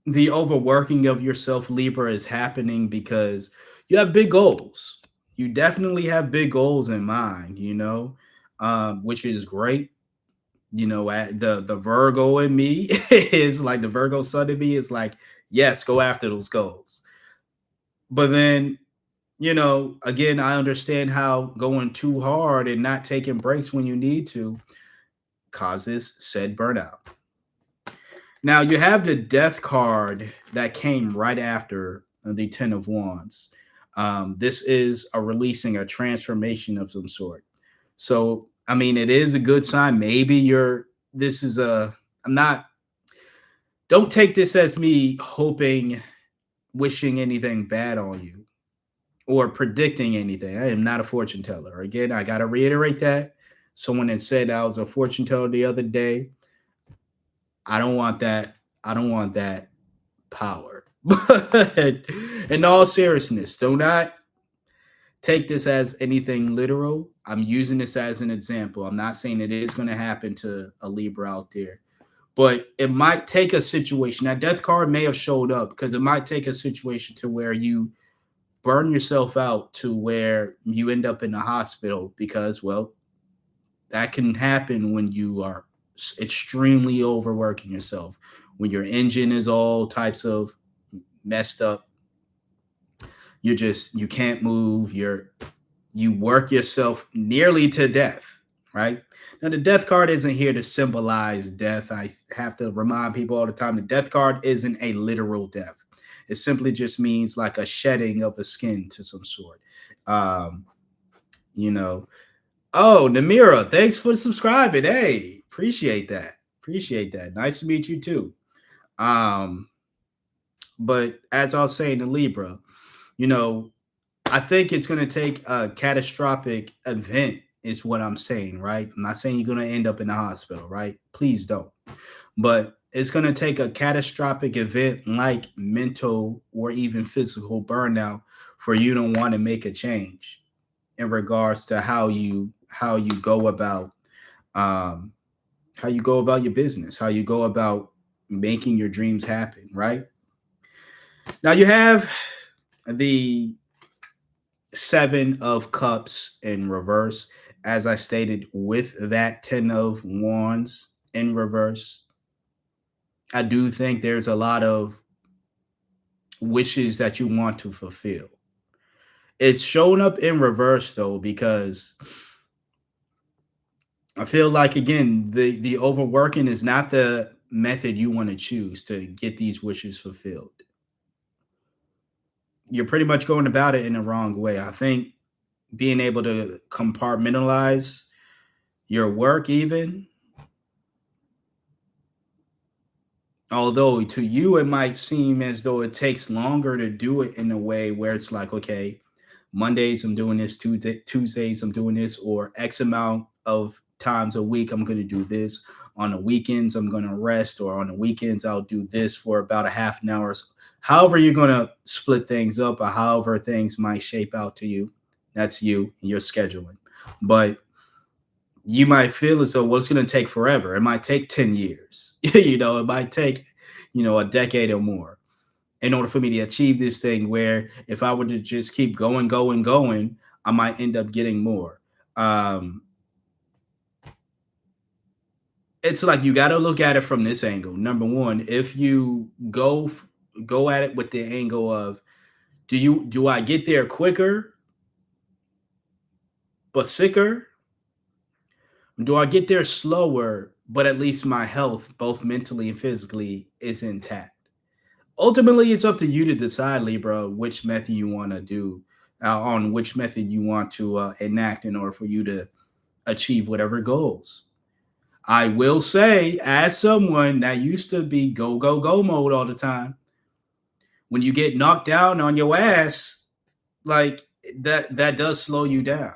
the overworking of yourself, Libra, is happening because you have big goals. You definitely have big goals in mind, which is great. The Virgo in me is like the Virgo sun in me is like, yes, go after those goals. But then, again, I understand how going too hard and not taking breaks when you need to causes said burnout. Now you have the death card that came right after the Ten of Wands. This is a releasing a transformation of some sort. So, I mean, it is a good sign. Maybe this is a, I'm not, don't take this as me hoping, wishing anything bad on you or predicting anything. I am not a fortune teller. Again, I got to reiterate that. Someone had said I was a fortune teller the other day. I don't want that. I don't want that power. But in all seriousness, do not take this as anything literal. I'm using this as an example. I'm not saying it is going to happen to a Libra out there, but it might take a situation. That death card may have showed up because it might take a situation to where you burn yourself out to where you end up in the hospital because, well, that can happen when you are extremely overworking yourself, when your engine is all types of messed up. You can't move. You work yourself nearly to death, right? Now the death card isn't here to symbolize death. I have to remind people all the time the death card isn't a literal death. It simply just means like a shedding of a skin to some sort. Um, you know. Oh, Namira, thanks for subscribing. Hey, appreciate that. Appreciate that. Nice to meet you too. Um, but as I was saying to Libra, you know, I think it's going to take a catastrophic event, is what I'm saying, right? I'm not saying you're going to end up in the hospital, right? Please don't. But it's going to take a catastrophic event like mental or even physical burnout for you to want to make a change in regards to how you go about um, how you go about your business, how you go about making your dreams happen, right? Now you have the Seven of Cups in reverse. As I stated, with that Ten of Wands in reverse, I do think there's a lot of wishes that you want to fulfill. It's showing up in reverse though, because I feel like again, the overworking is not the method you want to choose to get these wishes fulfilled. You're pretty much going about it in the wrong way. I think being able to compartmentalize your work, even although to you it might seem as though it takes longer to do it in a way where it's like, okay, Mondays I'm doing this, Tuesdays I'm doing this, or X amount of times a week I'm going to do this. On the weekends I'm going to rest, or on the weekends I'll do this for about a half an hour. However you're going to split things up, or however things might shape out to you, that's you and your scheduling. But you might feel as though, well, it's going to take forever. It might take 10 years. It might take, a decade or more in order for me to achieve this thing, where if I were to just keep going, going, going, I might end up getting more. It's like you got to look at it from this angle. Number one, if you go at it with the angle of, do I get there quicker but sicker? Do I get there slower, but at least my health, both mentally and physically, is intact? Ultimately, it's up to you to decide, Libra, which method you want to do, on which method you want to enact in order for you to achieve whatever goals. I will say, as someone that used to be go, go, go mode all the time, when you get knocked down on your ass, like that does slow you down.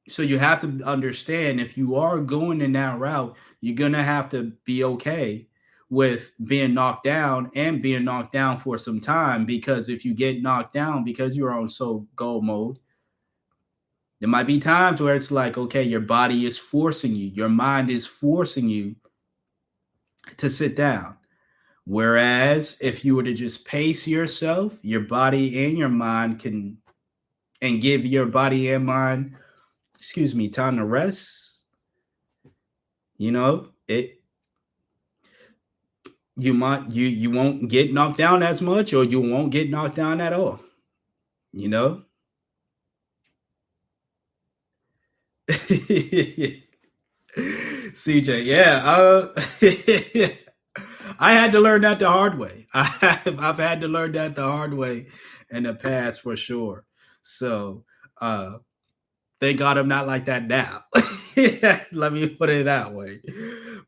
So you have to understand, if you are going in that route, you're gonna have to be okay with being knocked down and being knocked down for some time, because if you get knocked down because you're on so go mode, there might be times where it's like, okay, your body is forcing you, your mind is forcing you to sit down. Whereas if you were to just pace yourself, your body and your mind can, and give your body and mind, excuse me, time to rest, it, you won't get knocked down as much, or you won't get knocked down at all, you know. CJ, yeah, I had to learn that the hard way. I've had to learn that the hard way in the past for sure. So uh thank God I'm not like that now. Let me put it that way.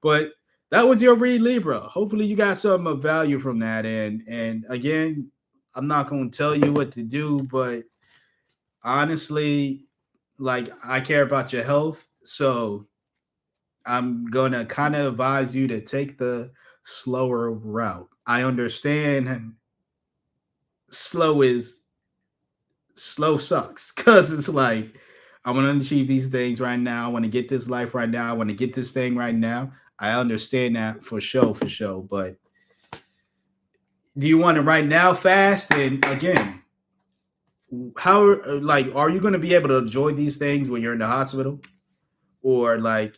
But that was your read, Libra. Hopefully you got some of value from that. And again, I'm not going to tell you what to do, but honestly, like, I care about your health, so I'm gonna kind of advise you to take the slower route. I understand slow is slow sucks, because it's like, I want to achieve these things right now. I want to get this life right now. I want to get this thing right now. I understand that for sure, for sure. But do you want it right now, fast? And again, how, like, are you going to be able to enjoy these things when you're in the hospital, or like,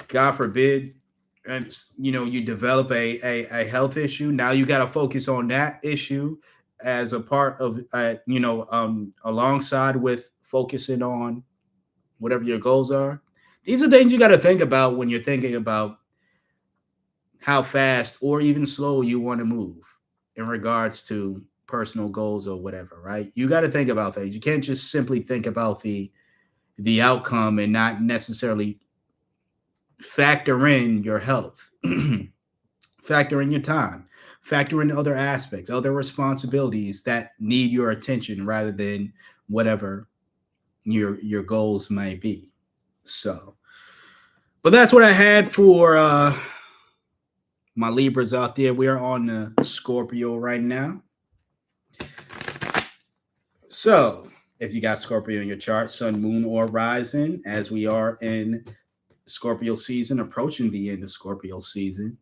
God forbid, and you develop a health issue? Now you got to focus on that issue as a part of, alongside with focusing on whatever your goals are. These are things you got to think about when you're thinking about how fast or even slow you want to move in regards to personal goals or whatever, right? You got to think about things. You can't just simply think about the outcome and not necessarily factor in your health, factor in your time, factor in other aspects, other responsibilities that need your attention rather than whatever your goals may be. So, but that's what I had for my Libras out there. We are on the Scorpio right now. So, if you got Scorpio in your chart, Sun, Moon, or Rising, as we are in Scorpio season, approaching the end of Scorpio season,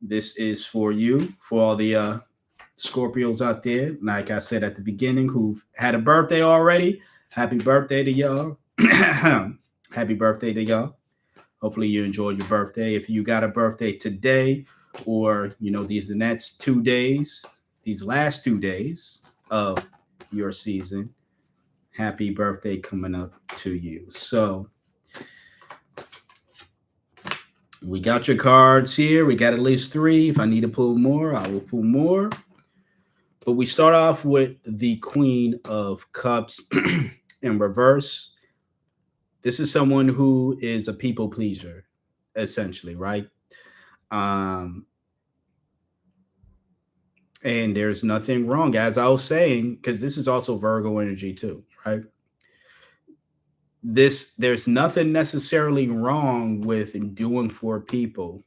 this is for you, for all the Scorpios out there. Like I said at the beginning, who've had a birthday already, happy birthday to y'all. Happy birthday to y'all. Hopefully you enjoyed your birthday. If you got a birthday today, or these the next 2 days, these last 2 days of your season, happy birthday coming up to you. So we got your cards here. We got at least three. If I need to pull more, I will pull more. But we start off with the Queen of Cups in reverse. This is someone who is a people pleaser, essentially, right? Um, and there's nothing wrong, as I was saying, because this is also Virgo energy too, right? There's nothing necessarily wrong with doing for people.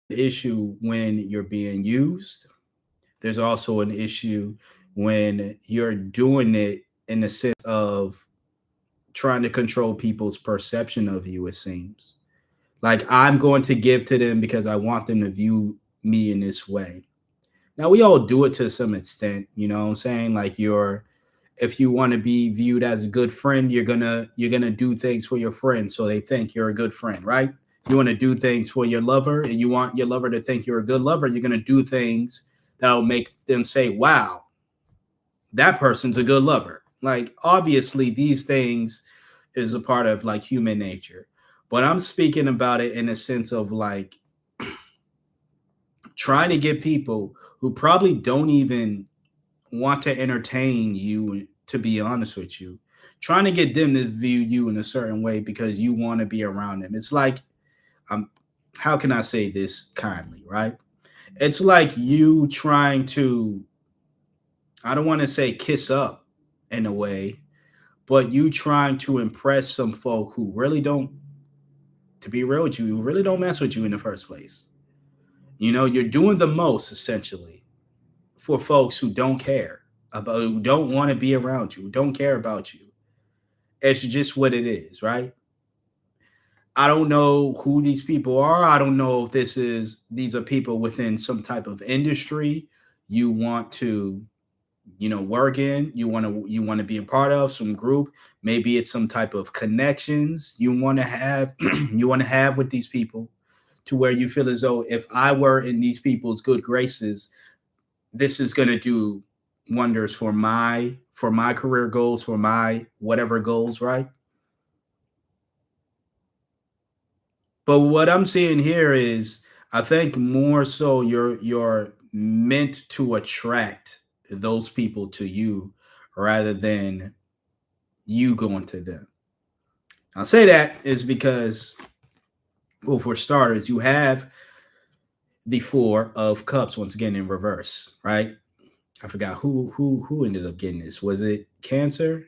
The issue when you're being used. There's also an issue when you're doing it in the sense of trying to control people's perception of you, it seems. Like, I'm going to give to them because I want them to view me in this way. Now, we all do it to some extent, you know what I'm saying? Like, if you want to be viewed as a good friend, you're gonna do things for your friend so they think you're a good friend, right? You want to do things for your lover, and you want your lover to think you're a good lover. You're gonna do things that'll make them say, "Wow, that person's a good lover." Like, obviously, these things is a part of like human nature, but I'm speaking about it in a sense of like trying to get people who probably don't even want to entertain you, to be honest with you, trying to get them to view you in a certain way because you want to be around them. It's like, um how can I say this kindly, right? It's like you trying to, I don't want to say kiss up in a way, but you trying to impress some folk who really don't, to be real with you, who really don't mess with you in the first place. You're doing the most essentially for folks who don't care about, who don't want to be around you, who don't care about you. It's just what it is, right? I don't know who these people are. I don't know if these are people within some type of industry you want to, work in, you want to be a part of some group. Maybe it's some type of connections you want to have you want to have with these people, to where you feel as though if I were in these people's good graces, this is going to do wonders for my career goals, for my whatever goals, right? But what I'm seeing here is, I think more so you're meant to attract those people to you rather than you going to them. I'll say that is because, well, for starters, you have the Four of Cups once again in reverse, right? I forgot who ended up getting this. Was it Cancer?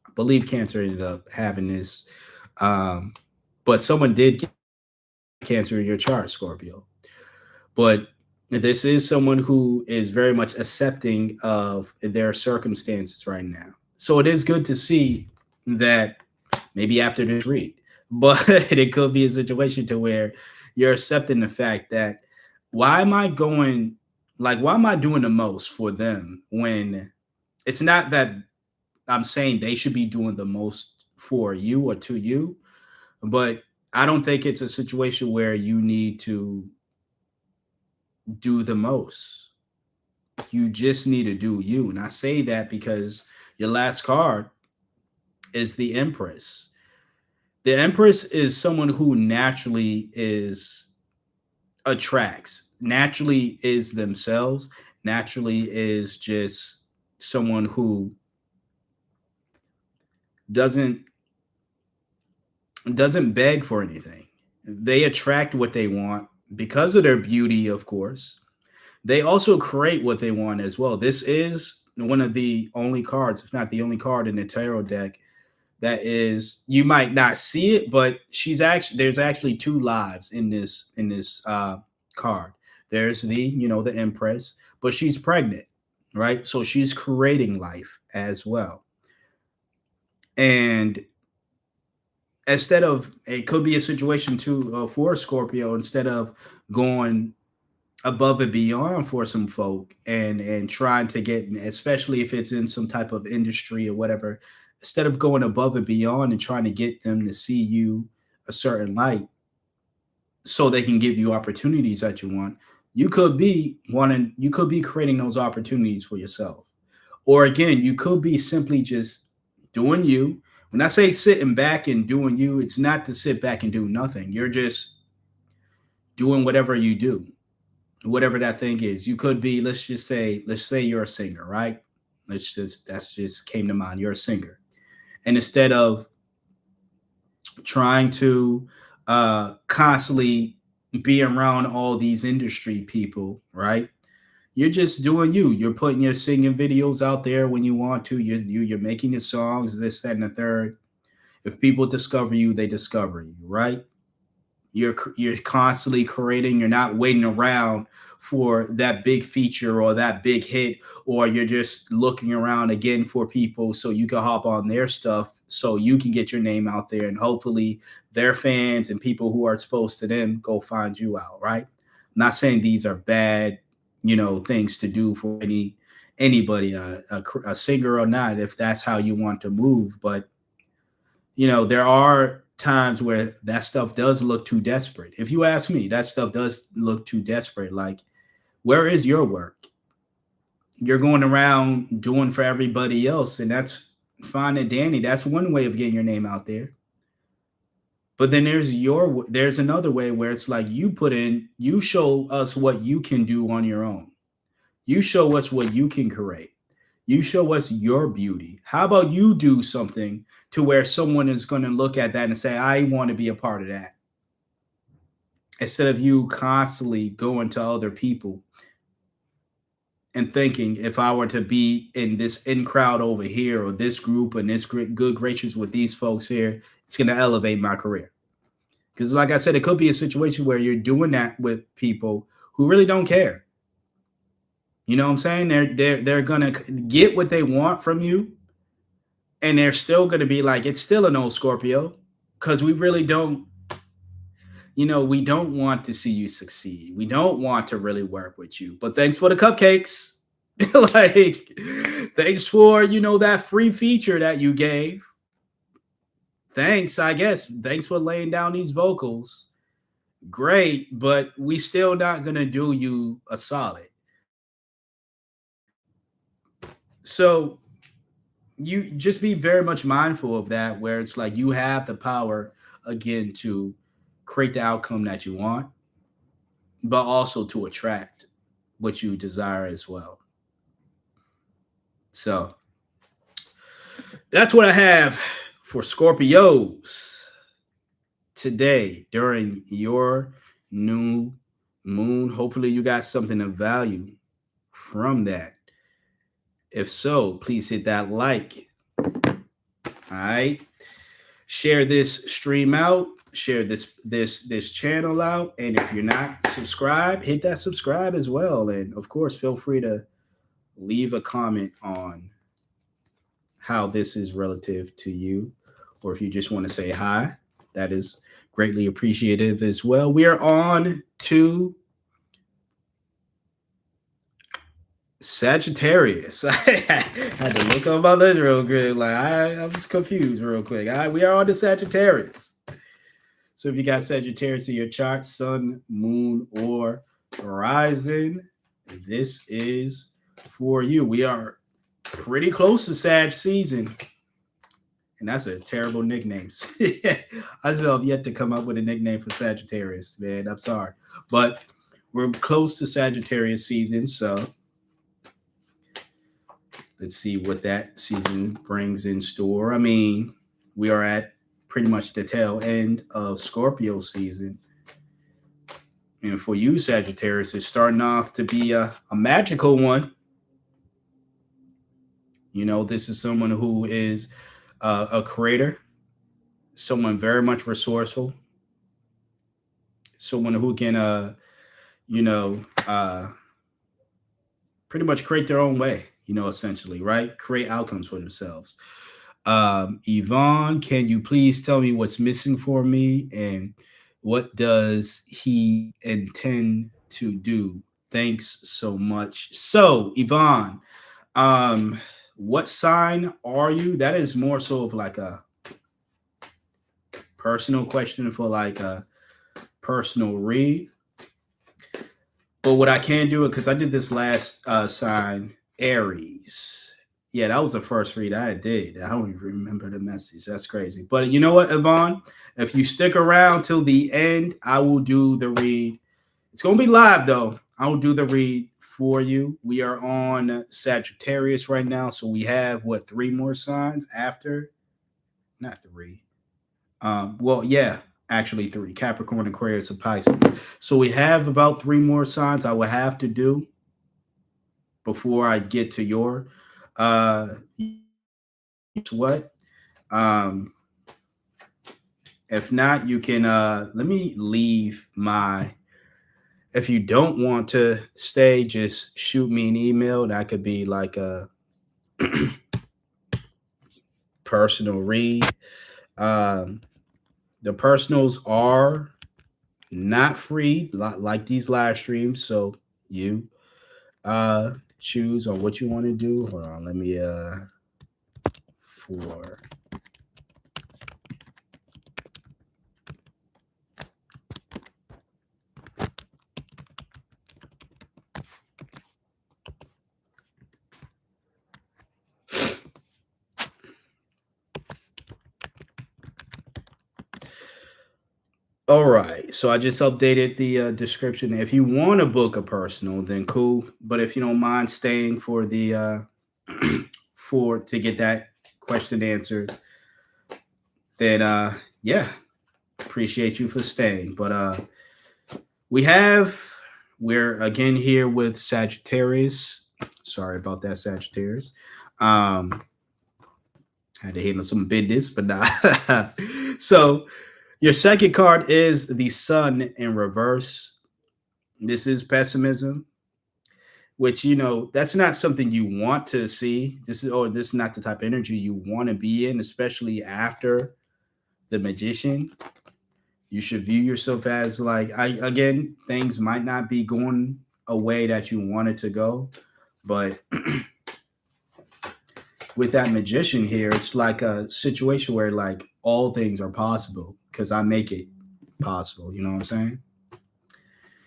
I believe Cancer ended up having this. Um, but someone did get Cancer in your chart, Scorpio. But this is someone who is very much accepting of their circumstances right now. So it is good to see that maybe after this read, but it could be a situation to where you're accepting the fact that, why am I going, like, why am I doing the most for them when it's not that I'm saying they should be doing the most for you or to you, but I don't think it's a situation where you need to do the most. You just need to do you. And I say that because your last card is the Empress. The Empress is someone who naturally is attracts, naturally is themselves, naturally is just someone who doesn't doesn't beg for anything. They attract what they want because of their beauty, of course. They also create what they want as well. This is one of the only cards, if not the only card in the tarot deck, that is, you might not see it, but there's actually two lives in this card. There's the Empress, but she's pregnant, right? So she's creating life as well. And instead of, it could be a situation too, for Scorpio, instead of going above and beyond for some folk and trying to get, especially if it's in some type of industry or whatever, instead of going above and beyond and trying to get them to see you a certain light so they can give you opportunities that you want, you could be creating those opportunities for yourself. Or again, you could be simply just doing you. When I say sitting back and doing you, it's not to sit back and do nothing. You're just doing whatever you do, whatever that thing is. You could be, let's say you're a singer, right? That's just came to mind. You're a singer. And instead of trying to constantly be around all these industry people, right? You're just doing you. You're putting your singing videos out there when you want to. You're making your songs, this, that, and the third. If people discover you, they discover you, right? You're constantly creating. You're not waiting around for that big feature or that big hit, or you're just looking around again for people so you can hop on their stuff so you can get your name out there, and hopefully their fans and people who are exposed to them go find you out, right? I'm not saying these are bad, things to do for anybody, a singer or not, if that's how you want to move. But there are times where that stuff does look too desperate. If you ask me, that stuff does look too desperate. Like, where is your work? You're going around doing for everybody else, and that's fine and dandy. That's one way of getting your name out there. But then there's another way where it's like, you show us what you can do on your own. You show us what you can create. You show us your beauty. How about you do something to where someone is going to look at that and say, I want to be a part of that? Instead of you constantly going to other people and thinking if I were to be in this in crowd over here or this group and this good gracious with these folks here, it's going to elevate my career. Because, like I said, it could be a situation where you're doing that with people who really don't care. You know what I'm saying? They're gonna get what they want from you, and they're still gonna be like, it's still an old Scorpio, because we really don't. We don't want to see you succeed. We don't want to really work with you. But thanks for the cupcakes. Like, thanks for that free feature that you gave. Thanks, I guess. Thanks for laying down these vocals. Great, but we still not gonna do you a solid. So you just be very much mindful of that, where it's like you have the power again to create the outcome that you want, but also to attract what you desire as well. So that's what I have for Scorpios today during your new moon. Hopefully, you got something of value from that. If so, please hit that like. All right. Share this stream out. Share this channel out. And if you're not subscribed, hit that subscribe as well. And of course, feel free to leave a comment on how this is relative to you, or if you just want to say hi, that is greatly appreciative as well. We are on to Sagittarius. I had to look up my list real quick. Like I was confused real quick. We are on to Sagittarius. So if you got Sagittarius in your chart, Sun, Moon, or Horizon, this is for you. We are pretty close to Sag season. And that's a terrible nickname. I still have yet to come up with a nickname for Sagittarius, man. I'm sorry. But we're close to Sagittarius season, so let's see what that season brings in store. I mean, we are at pretty much the tail end of Scorpio season. And for you, Sagittarius, it's starting off to be a magical one. This is someone who is a creator, someone very much resourceful, someone who can, pretty much create their own way, essentially, right? Create outcomes for themselves. Yvonne, can you please tell me what's missing for me and what does he intend to do? Thanks so much. So, Yvonne, what sign are you? That is more so of like a personal question for like a personal read. But what I can do it because I did this last sign, Aries. Yeah, that was the first read I did. I don't even remember the message. That's crazy. But you know what, Yvonne? If you stick around till the end, I will do the read. It's going to be live, though. I will do the read for you. We are on Sagittarius right now. So we have, 3 more signs after? Not 3. Well, yeah, actually 3. Capricorn, Aquarius, and Pisces. So we have about 3 more signs I will have to do before I get to your what. If not, you can let me leave my, if you don't want to stay, just shoot me an email. That could be like a personal read. The personals are not free like these live streams, so you choose on what you want to do. Hold on, let me for all right, so I just updated the description. If you want to book a personal, then cool. But if you don't mind staying for the for to get that question answered, then yeah, appreciate you for staying. But we're again here with Sagittarius. Sorry about that, Sagittarius. Um, had to handle some business, but nah. So your second card is the Sun in reverse. This is pessimism, which that's not something you want to see. This is not the type of energy you want to be in, especially after the Magician. You should view yourself as like, again, things might not be going a way that you wanted to go, but with that Magician here, it's like a situation where like all things are possible because I make it possible. You know what I'm saying?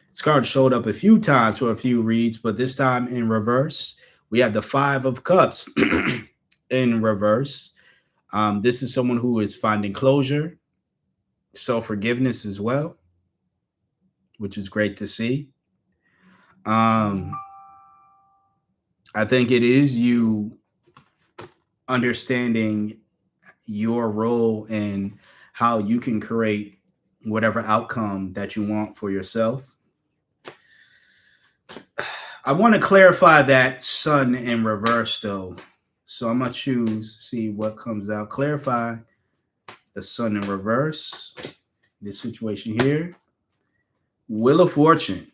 This card showed up a few times for a few reads, but this time in reverse. We have the Five of Cups in reverse. This is someone who is finding closure, self forgiveness as well, which is great to see. Um, I think it is you understanding your role and how you can create whatever outcome that you want for yourself. I want to clarify that Sun in reverse though. So I'm going to choose, see what comes out. Clarify the Sun in reverse. This situation here. Wheel of Fortune.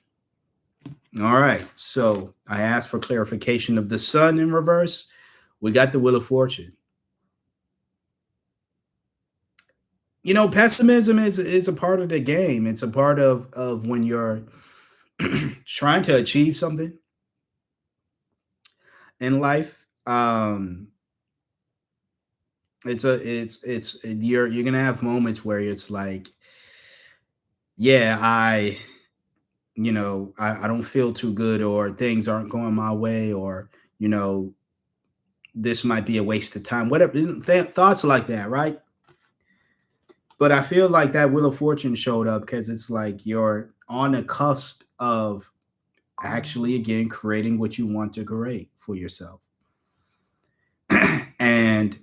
All right. So I asked for clarification of the Sun in reverse. We got the Wheel of Fortune. Pessimism is a part of the game. It's a part of when you're trying to achieve something in life. You're gonna have moments where it's like, yeah, I don't feel too good, or things aren't going my way, or you know this might be a waste of time, whatever, thoughts like that, right? But I feel like that Wheel of Fortune showed up because it's like you're on the cusp of actually again creating what you want to create for yourself. And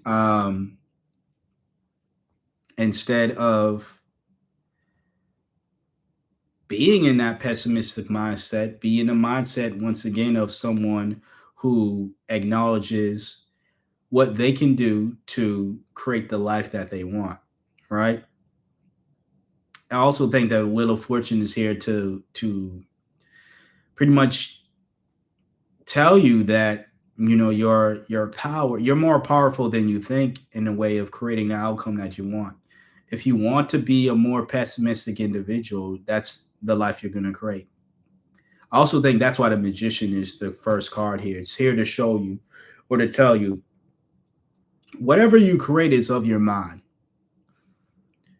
instead of being in that pessimistic mindset, be in the mindset once again of someone who acknowledges what they can do to create the life that they want, right? I also think that Wheel of Fortune is here to pretty much tell you that your power, you're more powerful than you think in a way of creating the outcome that you want. If you want to be a more pessimistic individual, that's the life you're going to create. I also think that's why the Magician is the first card here. It's here to show you or to tell you whatever you create is of your mind.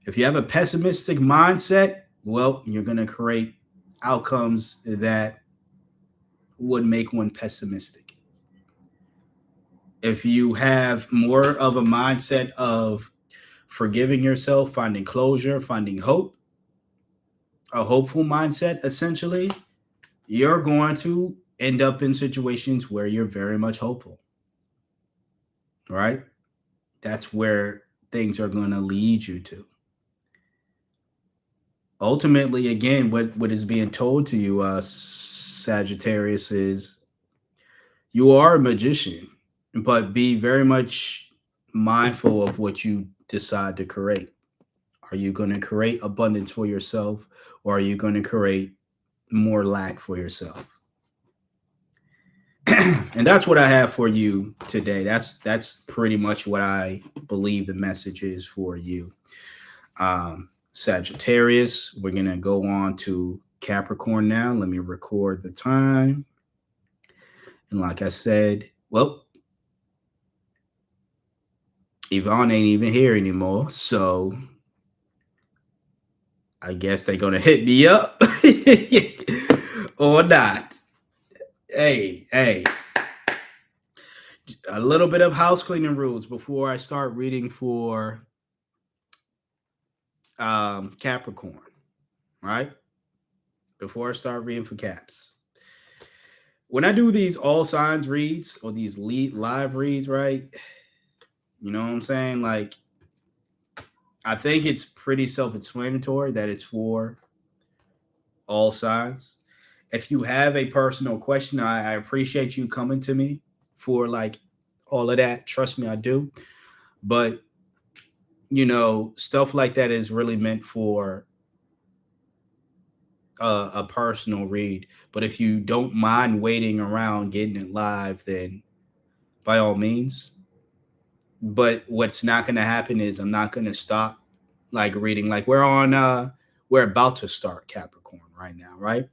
If you have a pessimistic mindset, well, you're going to create outcomes that would make one pessimistic. If you have more of a mindset of forgiving yourself, finding closure, finding hope, a hopeful mindset, essentially, you're going to end up in situations where you're very much hopeful, right? That's where things are going to lead you to. Ultimately, again, what is being told to you, Sagittarius, is you are a magician, but be very much mindful of what you decide to create. Are you going to create abundance for yourself, or are you going to create more lack for yourself? And that's what I have for you today. That's pretty much what I believe the message is for you. Sagittarius, we're gonna go on to Capricorn now. Let me record the time. And like I said, well, Yvonne ain't even here anymore, so I guess they're gonna hit me up or not. Hey, a little bit of house cleaning rules before I start reading for Capricorn, right? Before I start reading for Caps. When I do these all signs reads or these live reads, right? You know what I'm saying? Like, I think it's pretty self explanatory that it's for all signs. If you have a personal question, I appreciate you coming to me for like all of that. Trust me, I do. But stuff like that is really meant for a personal read. But if you don't mind waiting around getting it live, then by all means. But what's not going to happen is I'm not going to stop like reading. Like we're about to start Capricorn right now, right?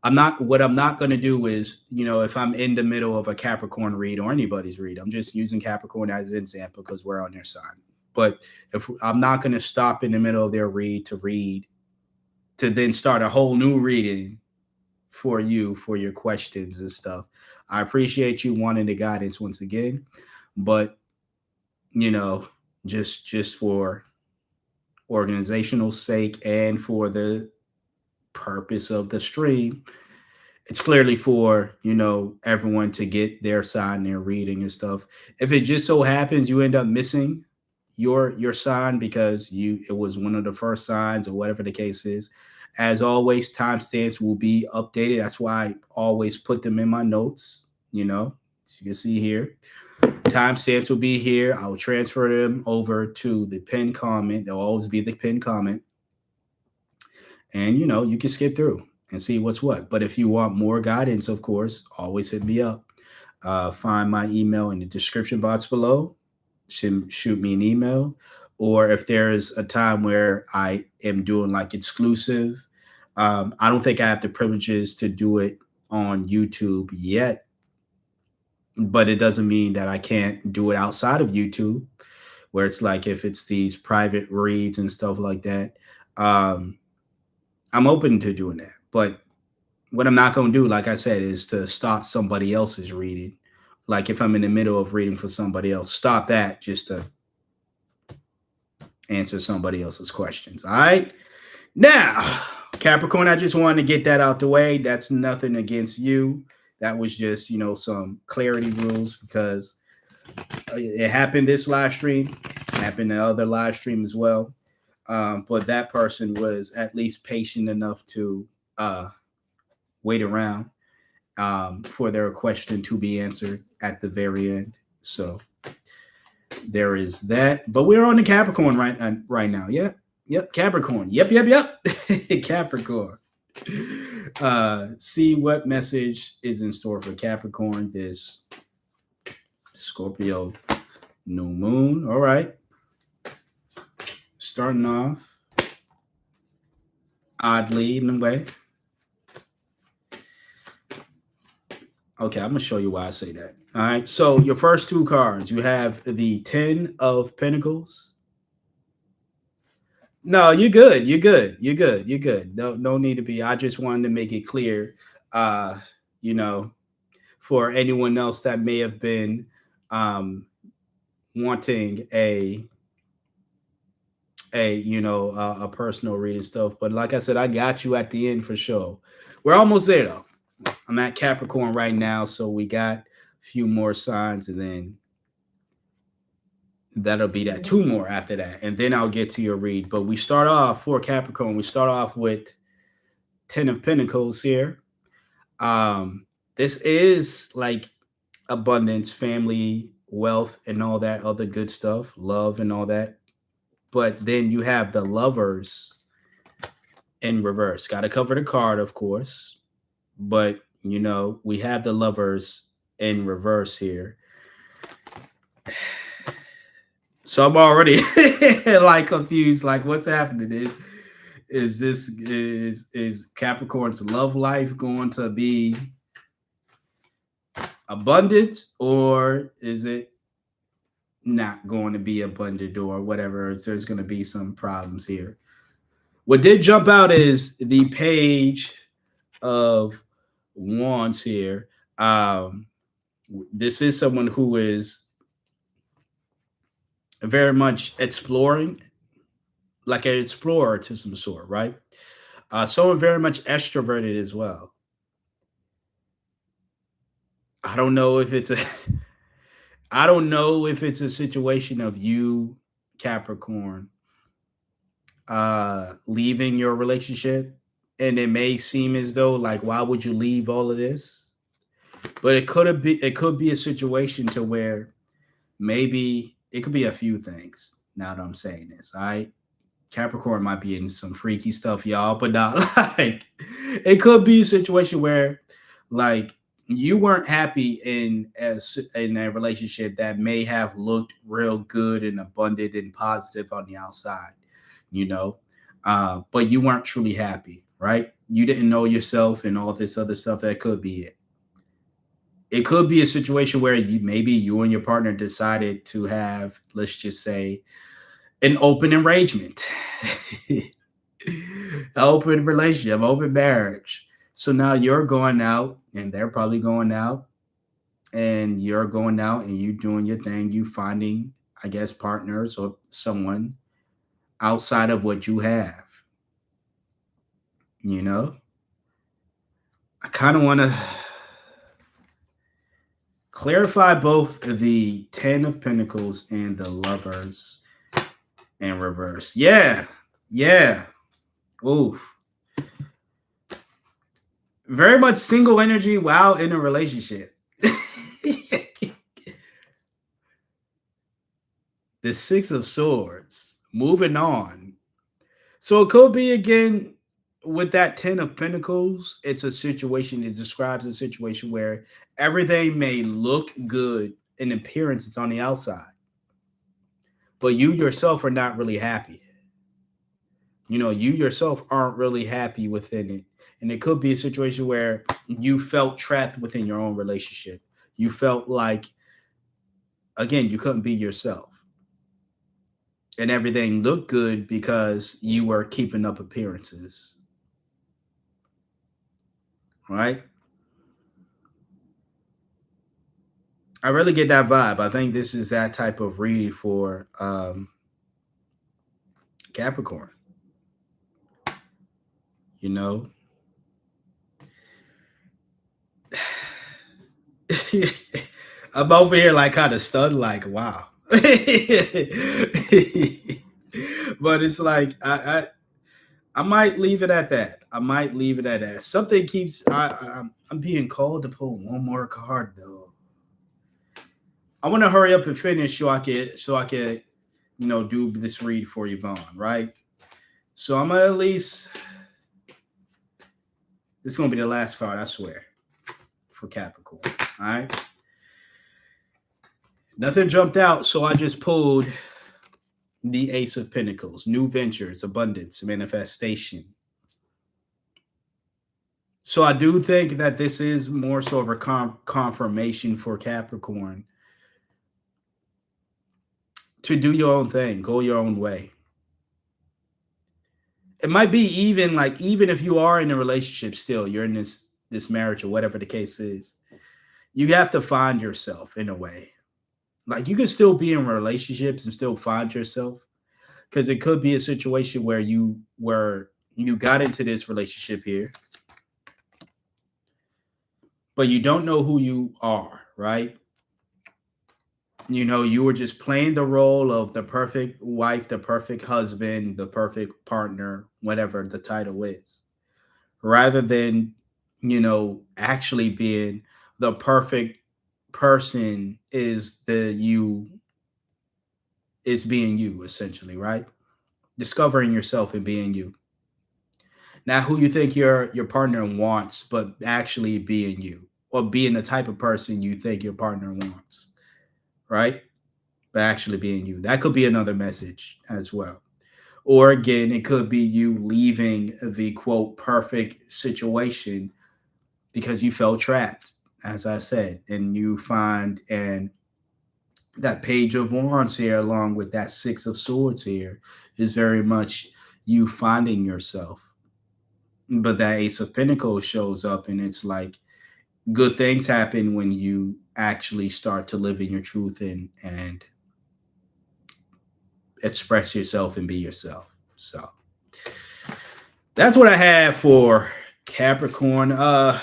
I'm not going to do is, if I'm in the middle of a Capricorn read or anybody's read, I'm just using Capricorn as an example because we're on their sign. But if I'm not going to stop in the middle of their read to then start a whole new reading for you for your questions and stuff. I appreciate you wanting the guidance once again, but you know, just for organizational sake and for the purpose of the stream, it's clearly for everyone to get their sign, their reading and stuff. If it just so happens you end up missing your sign because it was one of the first signs or whatever the case is, as always, timestamps will be updated. That's why I always put them in my notes. As you can see here, timestamps will be here. I will transfer them over to the pinned comment. There'll always be the pinned comment, and you can skip through and see what's what. But if you want more guidance, of course, always hit me up. Find my email in the description box below. Shoot me an email. Or if there's a time where I am doing like exclusive, I don't think I have the privileges to do it on YouTube yet, but it doesn't mean that I can't do it outside of YouTube, where it's like if it's these private reads and stuff like that. Um, I'm open to doing that. But what I'm not going to do, like I said, is to stop somebody else's reading. Like if I'm in the middle of reading for somebody else, stop that just to answer somebody else's questions. All right. Now, Capricorn, I just wanted to get that out the way. That's nothing against you. That was just, some clarity rules because it happened this live stream, happened the other live stream as well. But that person was at least patient enough to wait around for their question to be answered at the very end. So there is that. But we're on the Capricorn right now. Yeah. Yep. Capricorn. Yep. Capricorn. See what message is in store for Capricorn this Scorpio new moon. All right. Starting off oddly in a way. Okay, I'm gonna show you why I say that. All right. So your first two cards, you have the 10 of Pentacles. No, you're good. You're good. You're good. You're good. No need to be. I just wanted to make it clear, uh, you know, for anyone else that may have been wanting a personal reading stuff. But like I said, I got you at the end for sure. We're almost there though. I'm at Capricorn right now, so we got a few more signs, and then that'll be that two more after that, and then I'll get to your read. But we start off for Capricorn. We start off with 10 of Pentacles here. This is like abundance, family, wealth, and all that other good stuff, love and all that. But then you have the Lovers in reverse. Got to cover the card, of course. But, we have the Lovers in reverse here. So I'm already like confused. Like, what's happening? Is Capricorn's love life going to be abundant, or is it not going to be abundant, or whatever? There's going to be some problems here. What did jump out is the Page of Wands here. This is someone who is very much exploring, like an explorer to some sort, right? Someone very much extroverted as well. I don't know if it's a I don't know if it's a situation of you, Capricorn, leaving your relationship and it may seem as though like why would you leave all of this? But it could be a situation to where maybe it could be a few things. Now that I'm saying this, I Capricorn might be in some freaky stuff, y'all, but not like it could be a situation where like you weren't happy in a relationship that may have looked real good and abundant and positive on the outside, you know, but you weren't truly happy, right? You didn't know yourself and all this other stuff. That could be it. It could be a situation where maybe you and your partner decided to have, let's just say, an open arrangement, open relationship, open marriage. So now you're going out and they're probably going out and you're going out and you doing your thing, you finding, I guess, partners or someone outside of what you have, you know? I kind of want to clarify both the 10 of Pentacles and the Lovers in reverse. Yeah. Yeah. Ooh. Very much single energy while in a relationship. The Six of Swords. Moving on. So it could be again with that 10 of Pentacles. It's a situation, it describes a situation where everything may look good in appearance, it's on the outside, but you yourself are not really happy. You know, you yourself aren't really happy within it. And it could be a situation where you felt trapped within your own relationship. You felt like, again, you couldn't be yourself. And everything looked good because you were keeping up appearances. Right? I really get that vibe. I think this is that type of read for Capricorn. You know? I'm over here like kind of stunned, like, wow. But it's like I might leave it at that. I might leave it at that. Something keeps. I'm being called to pull one more card though. I want to hurry up and finish so I can do this read for Yvonne, right? So I'm gonna at least. This is gonna be the last card, I swear, for Capricorn. All right. Nothing jumped out, so I just pulled the Ace of Pentacles, new ventures, abundance, manifestation. So I do think that this is more so of a confirmation for Capricorn to do your own thing, go your own way. It might be even if you are in a relationship still, you're in this marriage or whatever the case is, you have to find yourself in a way. Like you can still be in relationships and still find yourself, because it could be a situation where you got into this relationship here, but you don't know who you are, right? You were just playing the role of the perfect wife, the perfect husband, the perfect partner, whatever the title is, rather than, actually being the perfect person is being you, essentially, right? Discovering yourself and being you. Not who you think your partner wants, but actually being you, or being the type of person you think your partner wants, right? But actually being you. That could be another message as well. Or again, it could be you leaving the quote perfect situation because you felt trapped, as I said, and you find and that Page of Wands here, along with that Six of Swords here, is very much you finding yourself. But that Ace of Pentacles shows up, and it's like good things happen when you actually start to live in your truth and express yourself and be yourself. So that's what I have for Capricorn. I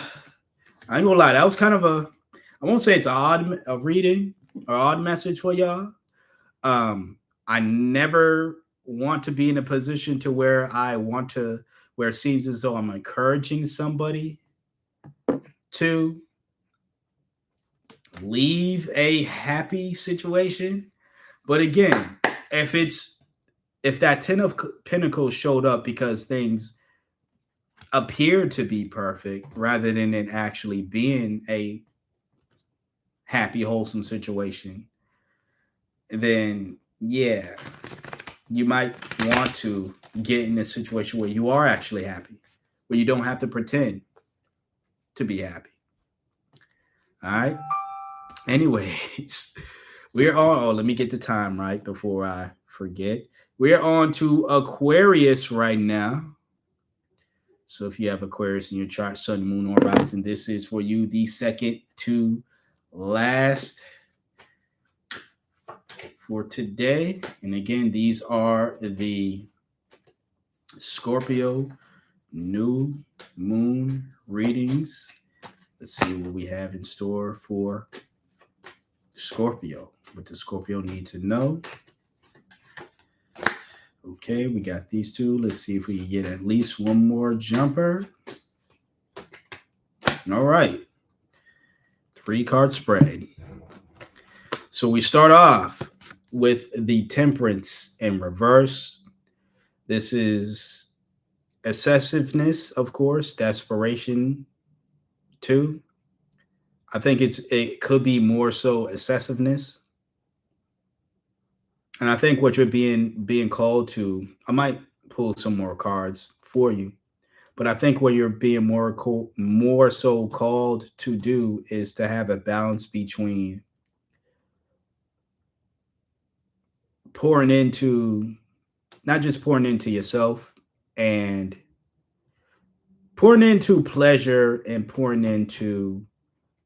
ain't gonna lie, that was kind of I won't say it's odd a reading or odd message for y'all. I never want to be in a position to where I want to where it seems as though I'm encouraging somebody to leave a happy situation. But again, if it's if that Ten of Pentacles showed up because things appeared to be perfect rather than it actually being a happy, wholesome situation, then yeah, you might want to get in a situation where you are actually happy, where you don't have to pretend to be happy. All right. Anyways, we're on. Oh, let me get the time right before I forget. We're on to Aquarius right now. So if you have Aquarius in your chart, Sun, Moon, or Rising, this is for you the second to last for today. And again, these are the Scorpio new moon readings. Let's see what we have in store for Scorpio. What does Scorpio need to know? Okay, we got these two. Let's see if we can get at least one more jumper. All right. 3-card spread. So we start off with the Temperance in reverse. This is excessiveness, of course, desperation too. I think it could be more so excessiveness. And I think what you're being called to, I might pull some more cards for you, but I think what you're being more so called to do is to have a balance between pouring into not just pouring into yourself and pouring into pleasure and pouring into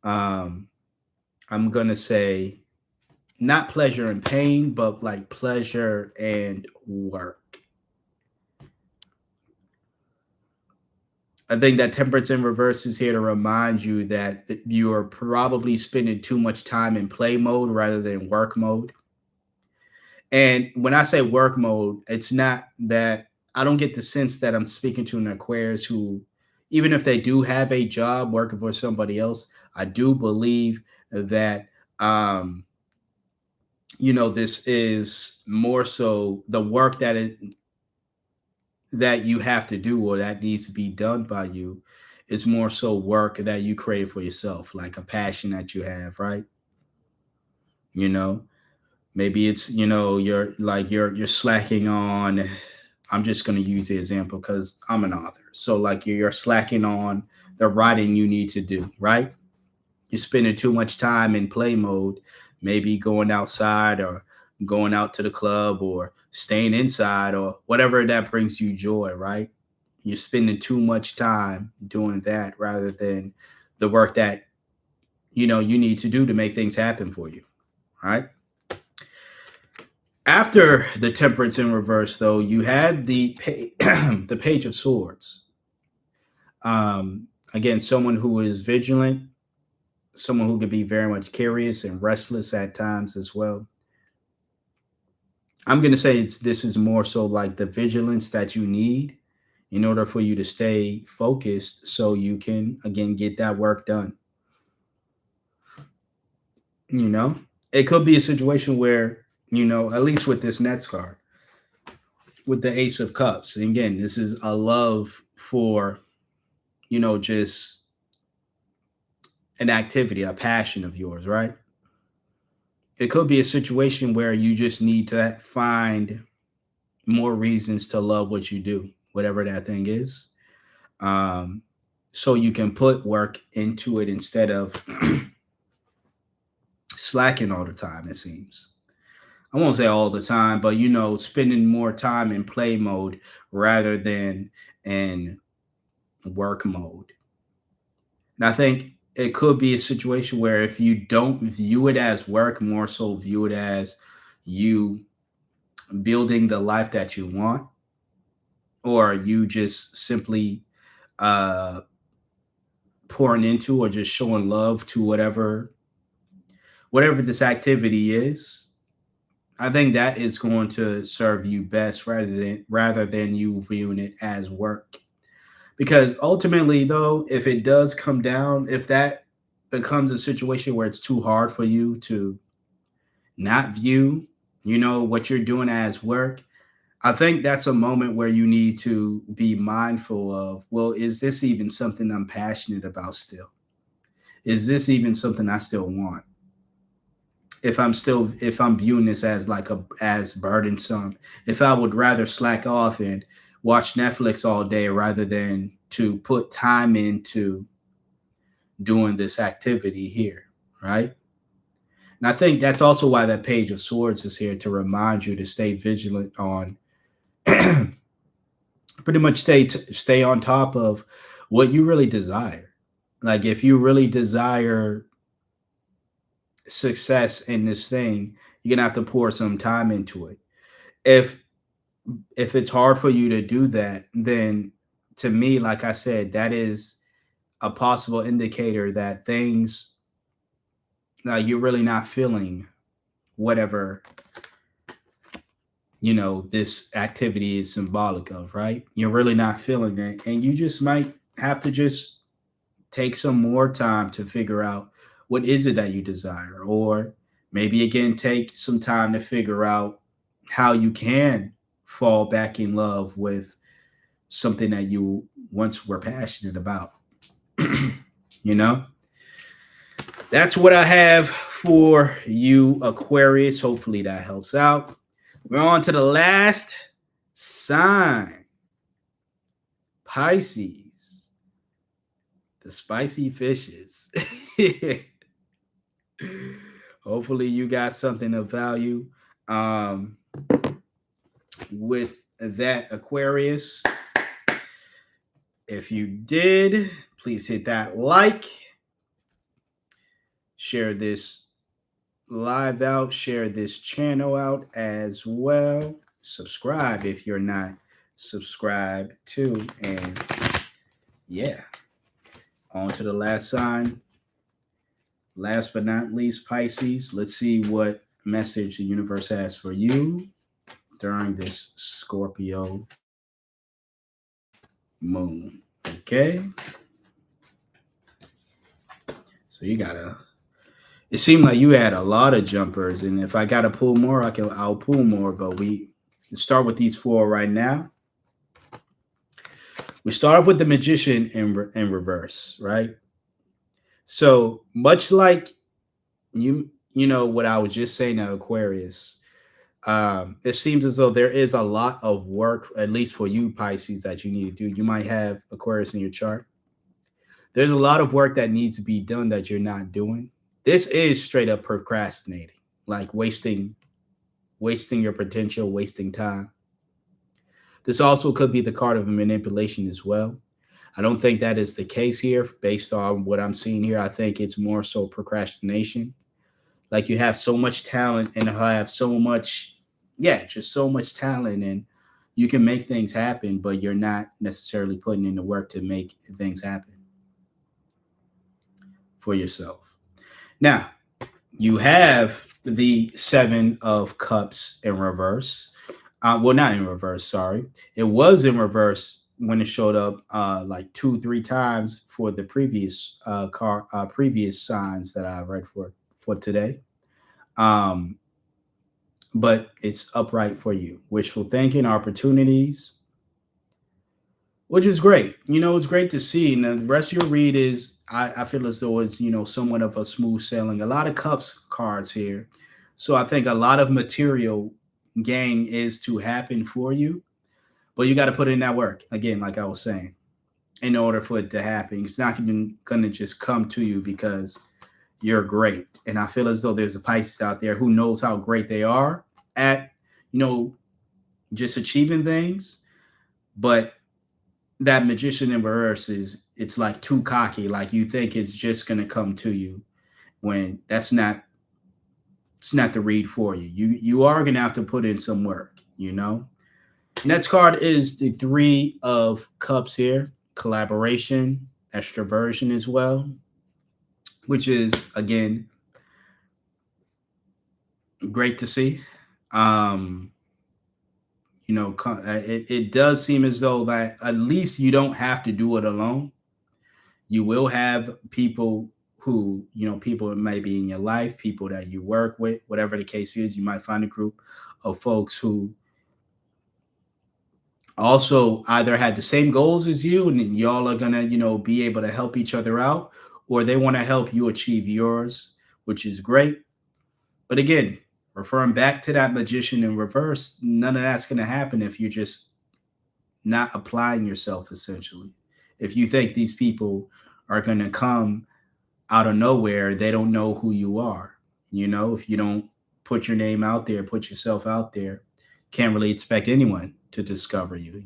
um I'm gonna say not pleasure and pain, but like pleasure and work. I think that Temperance in reverse is here to remind you that you are probably spending too much time in play mode rather than work mode. And when I say work mode, it's not that I don't get the sense that I'm speaking to an Aquarius who, even if they do have a job working for somebody else, I do believe that, um, this is more so the work that you have to do or that needs to be done by you is more so work that you created for yourself, like a passion that you have, right? You know, maybe it's you're slacking on. I'm just going to use the example because I'm an author. So like you're slacking on the writing you need to do, right? You're spending too much time in play mode, maybe going outside or going out to the club or staying inside or whatever that brings you joy, right? You're spending too much time doing that rather than the work that you need to do to make things happen for you, right? After the Temperance in reverse, though, you had the Page of Swords. Again, someone who is vigilant, someone who could be very much curious and restless at times as well. I'm going to say this is more so like the vigilance that you need in order for you to stay focused so you can, again, get that work done. You know, it could be a situation where, at least with this next card, with the Ace of Cups, and again, this is a love for, just an activity, a passion of yours, right? It could be a situation where you just need to find more reasons to love what you do, whatever that thing is. Um, so you can put work into it instead of slacking all the time, it seems. I won't say all the time, but spending more time in play mode rather than in work mode. And I think it could be a situation where if you don't view it as work, more so view it as you building the life that you want, or you just simply uh, pouring into or just showing love to whatever this activity is. I think that is going to serve you best rather than you viewing it as work. Because ultimately, though, if it does come down, if that becomes a situation where it's too hard for you to not view, what you're doing as work, I think that's a moment where you need to be mindful of, well, is this even something I'm passionate about still? Is this even something I still want? If I'm viewing this as like a as burdensome, if I would rather slack off and watch Netflix all day rather than to put time into doing this activity here, right? And I think that's also why that Page of Swords is here to remind you to stay vigilant on pretty much stay on top of what you really desire. Like if you really desire success in this thing, you're gonna have to pour some time into it. If if it's hard for you to do that, then to me, like I said, that is a possible indicator that things you're really not feeling whatever this activity is symbolic of, right? You're really not feeling it, and you just might have to just take some more time to figure out what is it that you desire, or maybe again take some time to figure out how you can fall back in love with something that you once were passionate about. you know that's what I have for you, Aquarius. Hopefully that helps out. We're on to the last sign, Pisces, the spicy fishes. Hopefully you got something of value um, with that, Aquarius. If you did, please hit that like, share this live out, share this channel out as well. Subscribe if you're not subscribed to. And yeah, on to the last sign. Last but not least, Pisces. Let's see what message the universe has for you during this Scorpio moon. Okay. So you gotta. It seemed like you had a lot of jumpers, and if I gotta pull more, I'll pull more. But we start with these four right now. We start off with the Magician in reverse, right? So much like what I was just saying to Aquarius, it seems as though there is a lot of work, at least for you Pisces, that you need to do. You might have Aquarius in your chart. There's a lot of work that needs to be done that you're not doing. This is straight up procrastinating, like wasting your potential, wasting time. This also could be the card of manipulation as well. I don't think that is the case here based on what I'm seeing here. I think it's more so procrastination. Like you have so much talent and have so much, yeah, just so much talent, and you can make things happen, but you're not necessarily putting in the work to make things happen for yourself. Now, you have the Seven of Cups in reverse. Well, not in reverse, sorry. It was in reverse when it showed up like 2-3 times for the previous signs that I read for today. Um, but it's upright for you. Wishful thinking, opportunities, which is great. It's great to see. And the rest of your read is, I feel as though it's, somewhat of a smooth sailing. A lot of cups cards here. So I think a lot of material gain is to happen for you, but you got to put in that work. Again, like I was saying, in order for it to happen, it's not even going to just come to you because you're great. And I feel as though there's a Pisces out there who knows how great they are at, just achieving things, but that Magician in reverse is, it's like too cocky. Like you think it's just gonna come to you when that's not. It's not the read for you. You are gonna have to put in some work. Next card is the Three of Cups here. Collaboration, extroversion as well, which is again great to see. Um, it does seem as though that at least you don't have to do it alone. You will have people who, people that may be in your life, people that you work with, whatever the case is. You might find a group of folks who also either had the same goals as you, and y'all are gonna, be able to help each other out, or they want to help you achieve yours, which is great. But again, referring back to that magician in reverse, none of that's gonna happen if you're just not applying yourself, essentially. If you think these people are gonna come out of nowhere, they don't know who you are. If you don't put your name out there, put yourself out there, can't really expect anyone to discover you.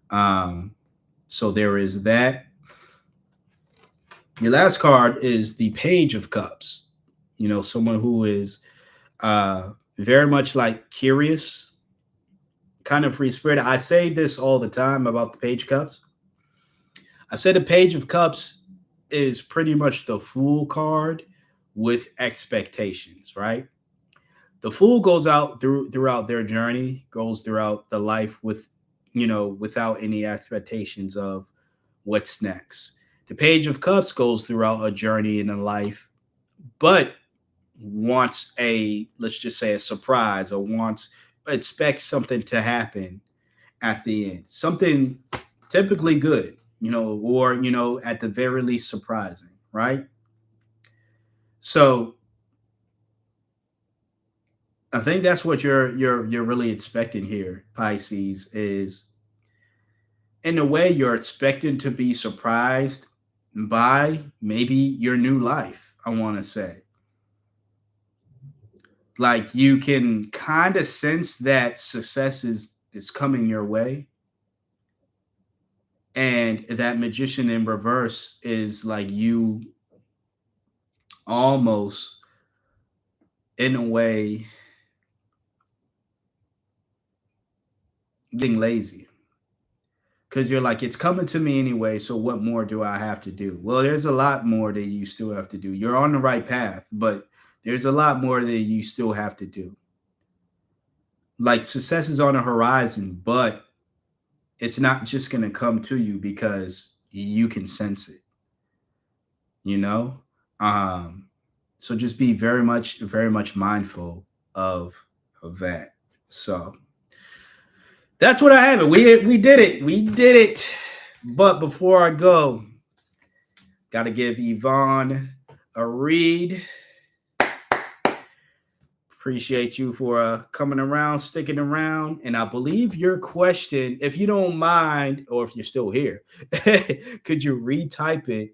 Um, so there is that. Your last card is the Page of Cups. Someone who is uh, very much like curious, kind of free spirit. I say this all the time about the Page of Cups. I said the Page of Cups is pretty much the Fool card with expectations, right? The Fool goes out throughout their journey, goes throughout the life with, without any expectations of what's next. The Page of Cups goes throughout a journey in a life, but wants let's just say, a surprise, or expects something to happen at the end. Something typically good, or, at the very least surprising, right? So I think that's what you're really expecting here, Pisces, is in a way you're expecting to be surprised by maybe your new life, I want to say. Like, you can kind of sense that success is coming your way, and that magician in reverse is like you almost, in a way, getting lazy, because you're like, it's coming to me anyway, so what more do I have to do? Well, there's a lot more that you still have to do. You're on the right path, but there's a lot more that you still have to do. Like, success is on the horizon, but it's not just going to come to you because you can sense it, you know? Um, so just be very much mindful of that. So that's what I have. It. We did it. We did it. But before I go, got to give Yvonne a read. Appreciate you for coming around, sticking around. And I believe your question, if you don't mind, or if you're still here, could you retype it?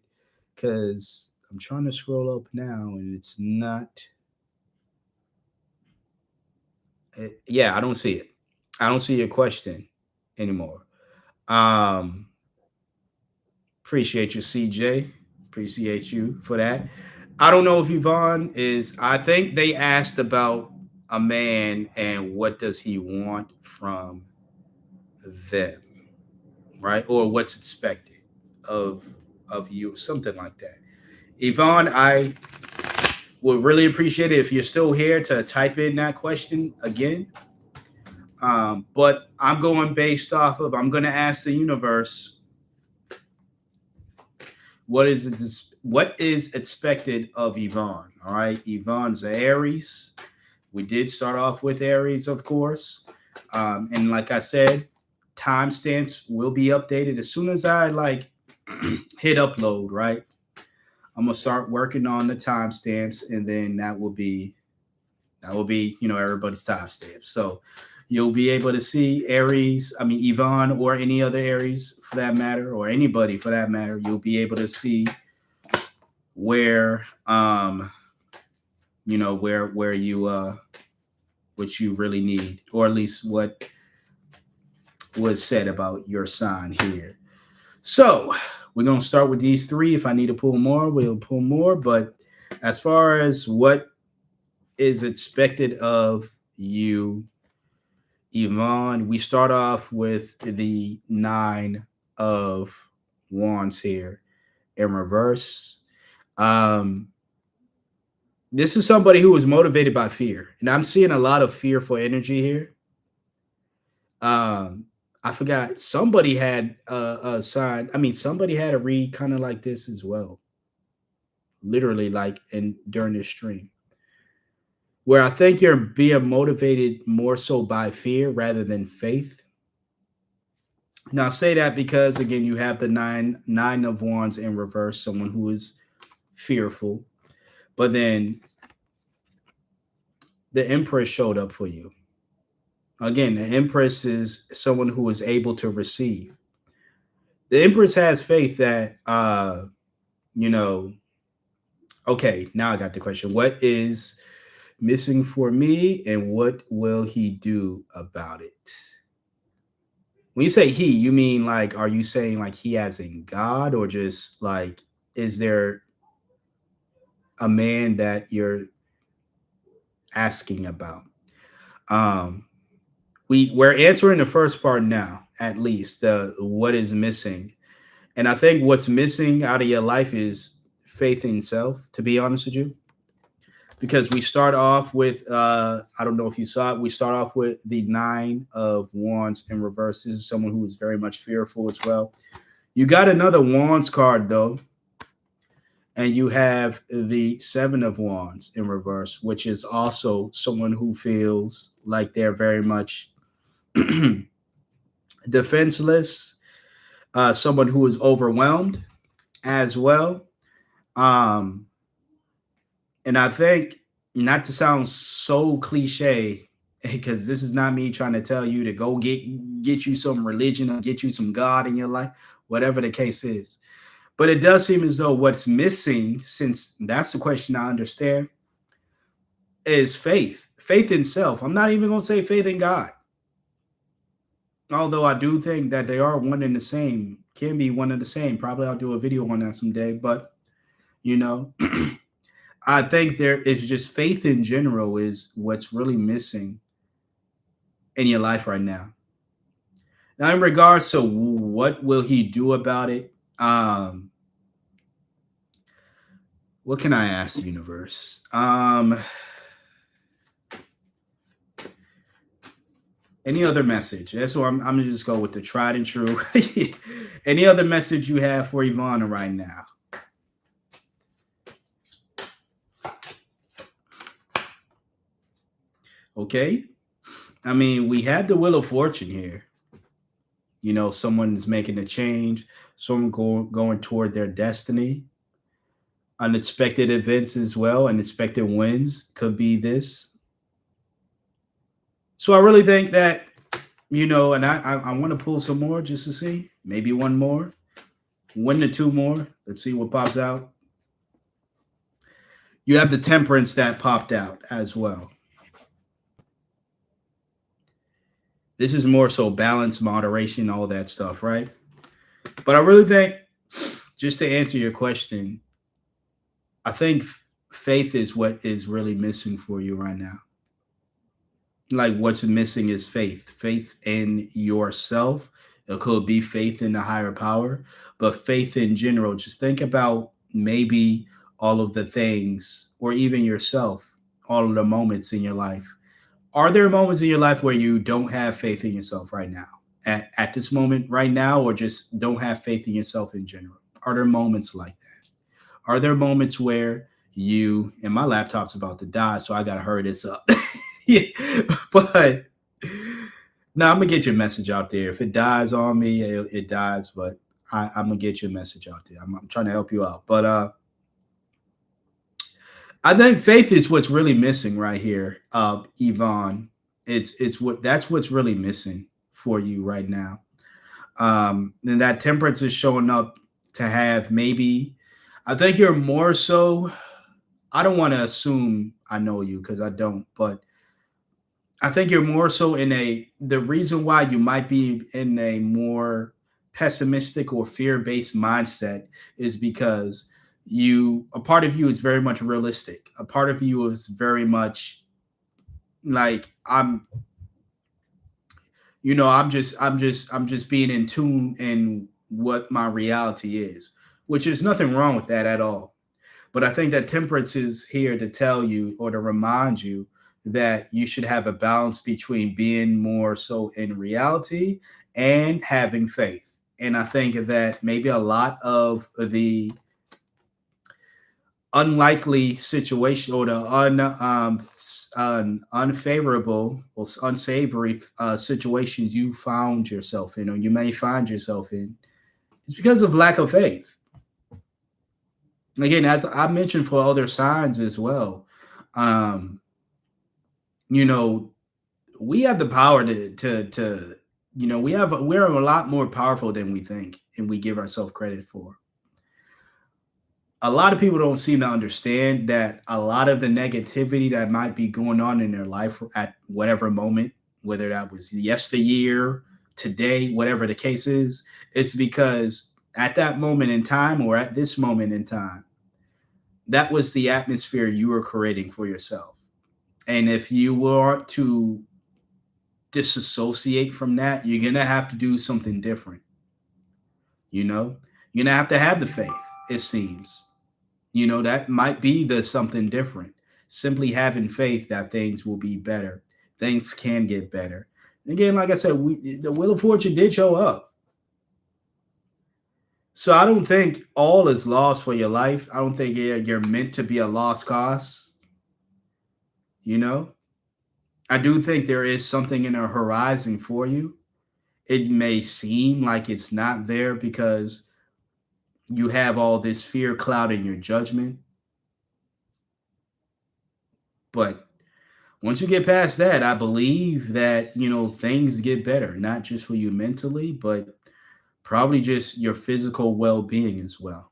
Because I'm trying to scroll up now and it's not. Yeah, I don't see it. I don't see your question anymore. Um, Appreciate you, CJ. Appreciate you for that. I don't know if Yvonne is. I think they asked about a man and what does he want from them, right? Or what's expected of of you, something like that. Yvonne, I would really appreciate it if you're still here to type in that question again. But I'm going based off of, I'm going to ask the universe what is expected of Yvonne. All right, Yvonne's Aries. We did start off with Aries, of course, and like I said, timestamps will be updated as soon as I hit upload. Right, I'm gonna start working on the timestamps, and then that will be everybody's timestamps. So you'll be able to see Aries, I mean Yvonne, or any other Aries for that matter, or anybody for that matter. You'll be able to see where where you what you really need, or at least what was said about your sign here. So we're gonna start with these three. If I need to pull more, we'll pull more. But as far as what is expected of you, Yvonne, we start off with the Nine of Wands here in reverse. Um, this is somebody who is motivated by fear, and I'm seeing a lot of fearful energy here. Um, I forgot somebody had a sign. I mean, somebody had a read kind of like this as well, literally like in during this stream, where I think you're being motivated more so by fear rather than faith. Now, I say that because again, you have the nine of wands in reverse, someone who is fearful, but then the Empress showed up for you. Again, the Empress is someone who is able to receive. The Empress has faith that you know, okay, now I got the question. What is missing for me and what will he do about it? When you say he, you mean like are you saying like he as in God or just like is there a man that you're asking about? Um we're answering the first part now, at least the what is missing. And I think what's missing out of your life is faith in self, to be honest with you. Because we start off with I don't know if you saw it, we start off with the nine of wands in reverse. This is someone who is very much fearful as well. You got another wands card though, and you have the seven of wands in reverse, which is also someone who feels like they're very much defenseless, someone who is overwhelmed as well. Um, and I think not to sound so cliche, because this is not me trying to tell you to go get you some religion or get you some God in your life, whatever the case is. But it does seem as though what's missing, since that's the question I understand, is faith. Faith in self. I'm not even gonna say faith in God. Although I do think that they are one and the same, can be one and the same. Probably I'll do a video on that someday. But you know, I think there is just faith in general is what's really missing in your life right now. Now, in regards to what will he do about it, what can I ask, universe? Any other message? That's what I'm gonna just go with the tried and true. Any other message you have for Ivana right now? Okay. I mean, we have the Wheel of Fortune here. You know, someone is making a change, someone going toward their destiny. Unexpected events as well, unexpected wins could be this. So I really think that, you know, and I want to pull some more just to see, maybe one more, one to two more. Let's see what pops out. You have the Temperance that popped out as well. This is more so balance, moderation, all that stuff, right? But I really think, just to answer your question, I think faith is what is really missing for you right now. Like what's missing is faith in yourself. It could be faith in the higher power, but faith in general. Just think about maybe all of the things, or even yourself, all of the moments in your life. Are there moments in your life where you don't have faith in yourself right now? At this moment right now, or just don't have faith in yourself in general? Are there moments like that? Are there moments where you, and my laptop's about to die, so I gotta hurry this up. Yeah, but no, I'm gonna get your message out there. If it dies on me, it dies. But I'm gonna get your message out there. I'm trying to help you out. But I think faith is what's really missing right here, Yvonne. It's what that's what's really missing for you right now. And that temperance is showing up to have maybe. I think you're more so. I don't want to assume I know you because I don't, but I think you're more so in a the reason why you might be in a more pessimistic or fear-based mindset is because you a part of you is very much realistic. A part of you is very much like I'm just being in tune in what my reality is, which is nothing wrong with that at all. But I think that temperance is here to tell you or to remind you that you should have a balance between being more so in reality and having faith. And I think that maybe a lot of the unlikely situation or the unfavorable or unsavory situations you found yourself in or you may find yourself in is because of lack of faith. Again, as I mentioned for other signs as well, um, you know, we have the power to we're a lot more powerful than we think and we give ourselves credit for. A lot of people don't seem to understand that a lot of the negativity that might be going on in their life at whatever moment, whether that was yesteryear, today, whatever the case is, it's because at that moment in time or at this moment in time, that was the atmosphere you were creating for yourself. And if you want to disassociate from that, you're going to have to do something different. You know, you're going to have the faith, it seems. That might be the something different. Simply having faith that things will be better. Things can get better. And again, like I said, the Wheel of Fortune did show up. So I don't think all is lost for your life. I don't think you're meant to be a lost cause. You know, I do think there is something in the horizon for you. It may seem like it's not there because you have all this fear clouding your judgment. But once you get past that, I believe that, things get better, not just for you mentally, but probably just your physical well being as well.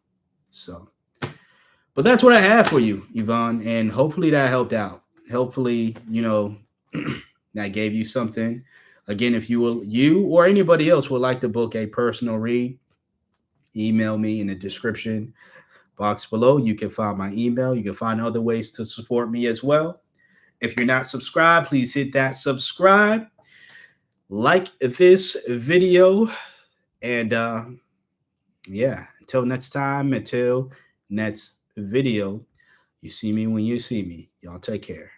So, but that's what I have for you, Yvonne. And hopefully that helped out. Hopefully, that gave you something. Again, if you or anybody else would like to book a personal read, email me in the description box below. You can find my email. You can find other ways to support me as well. If you're not subscribed, please hit that subscribe, like this video, and yeah, until next time, until next video, you see me when you see me. Y'all take care.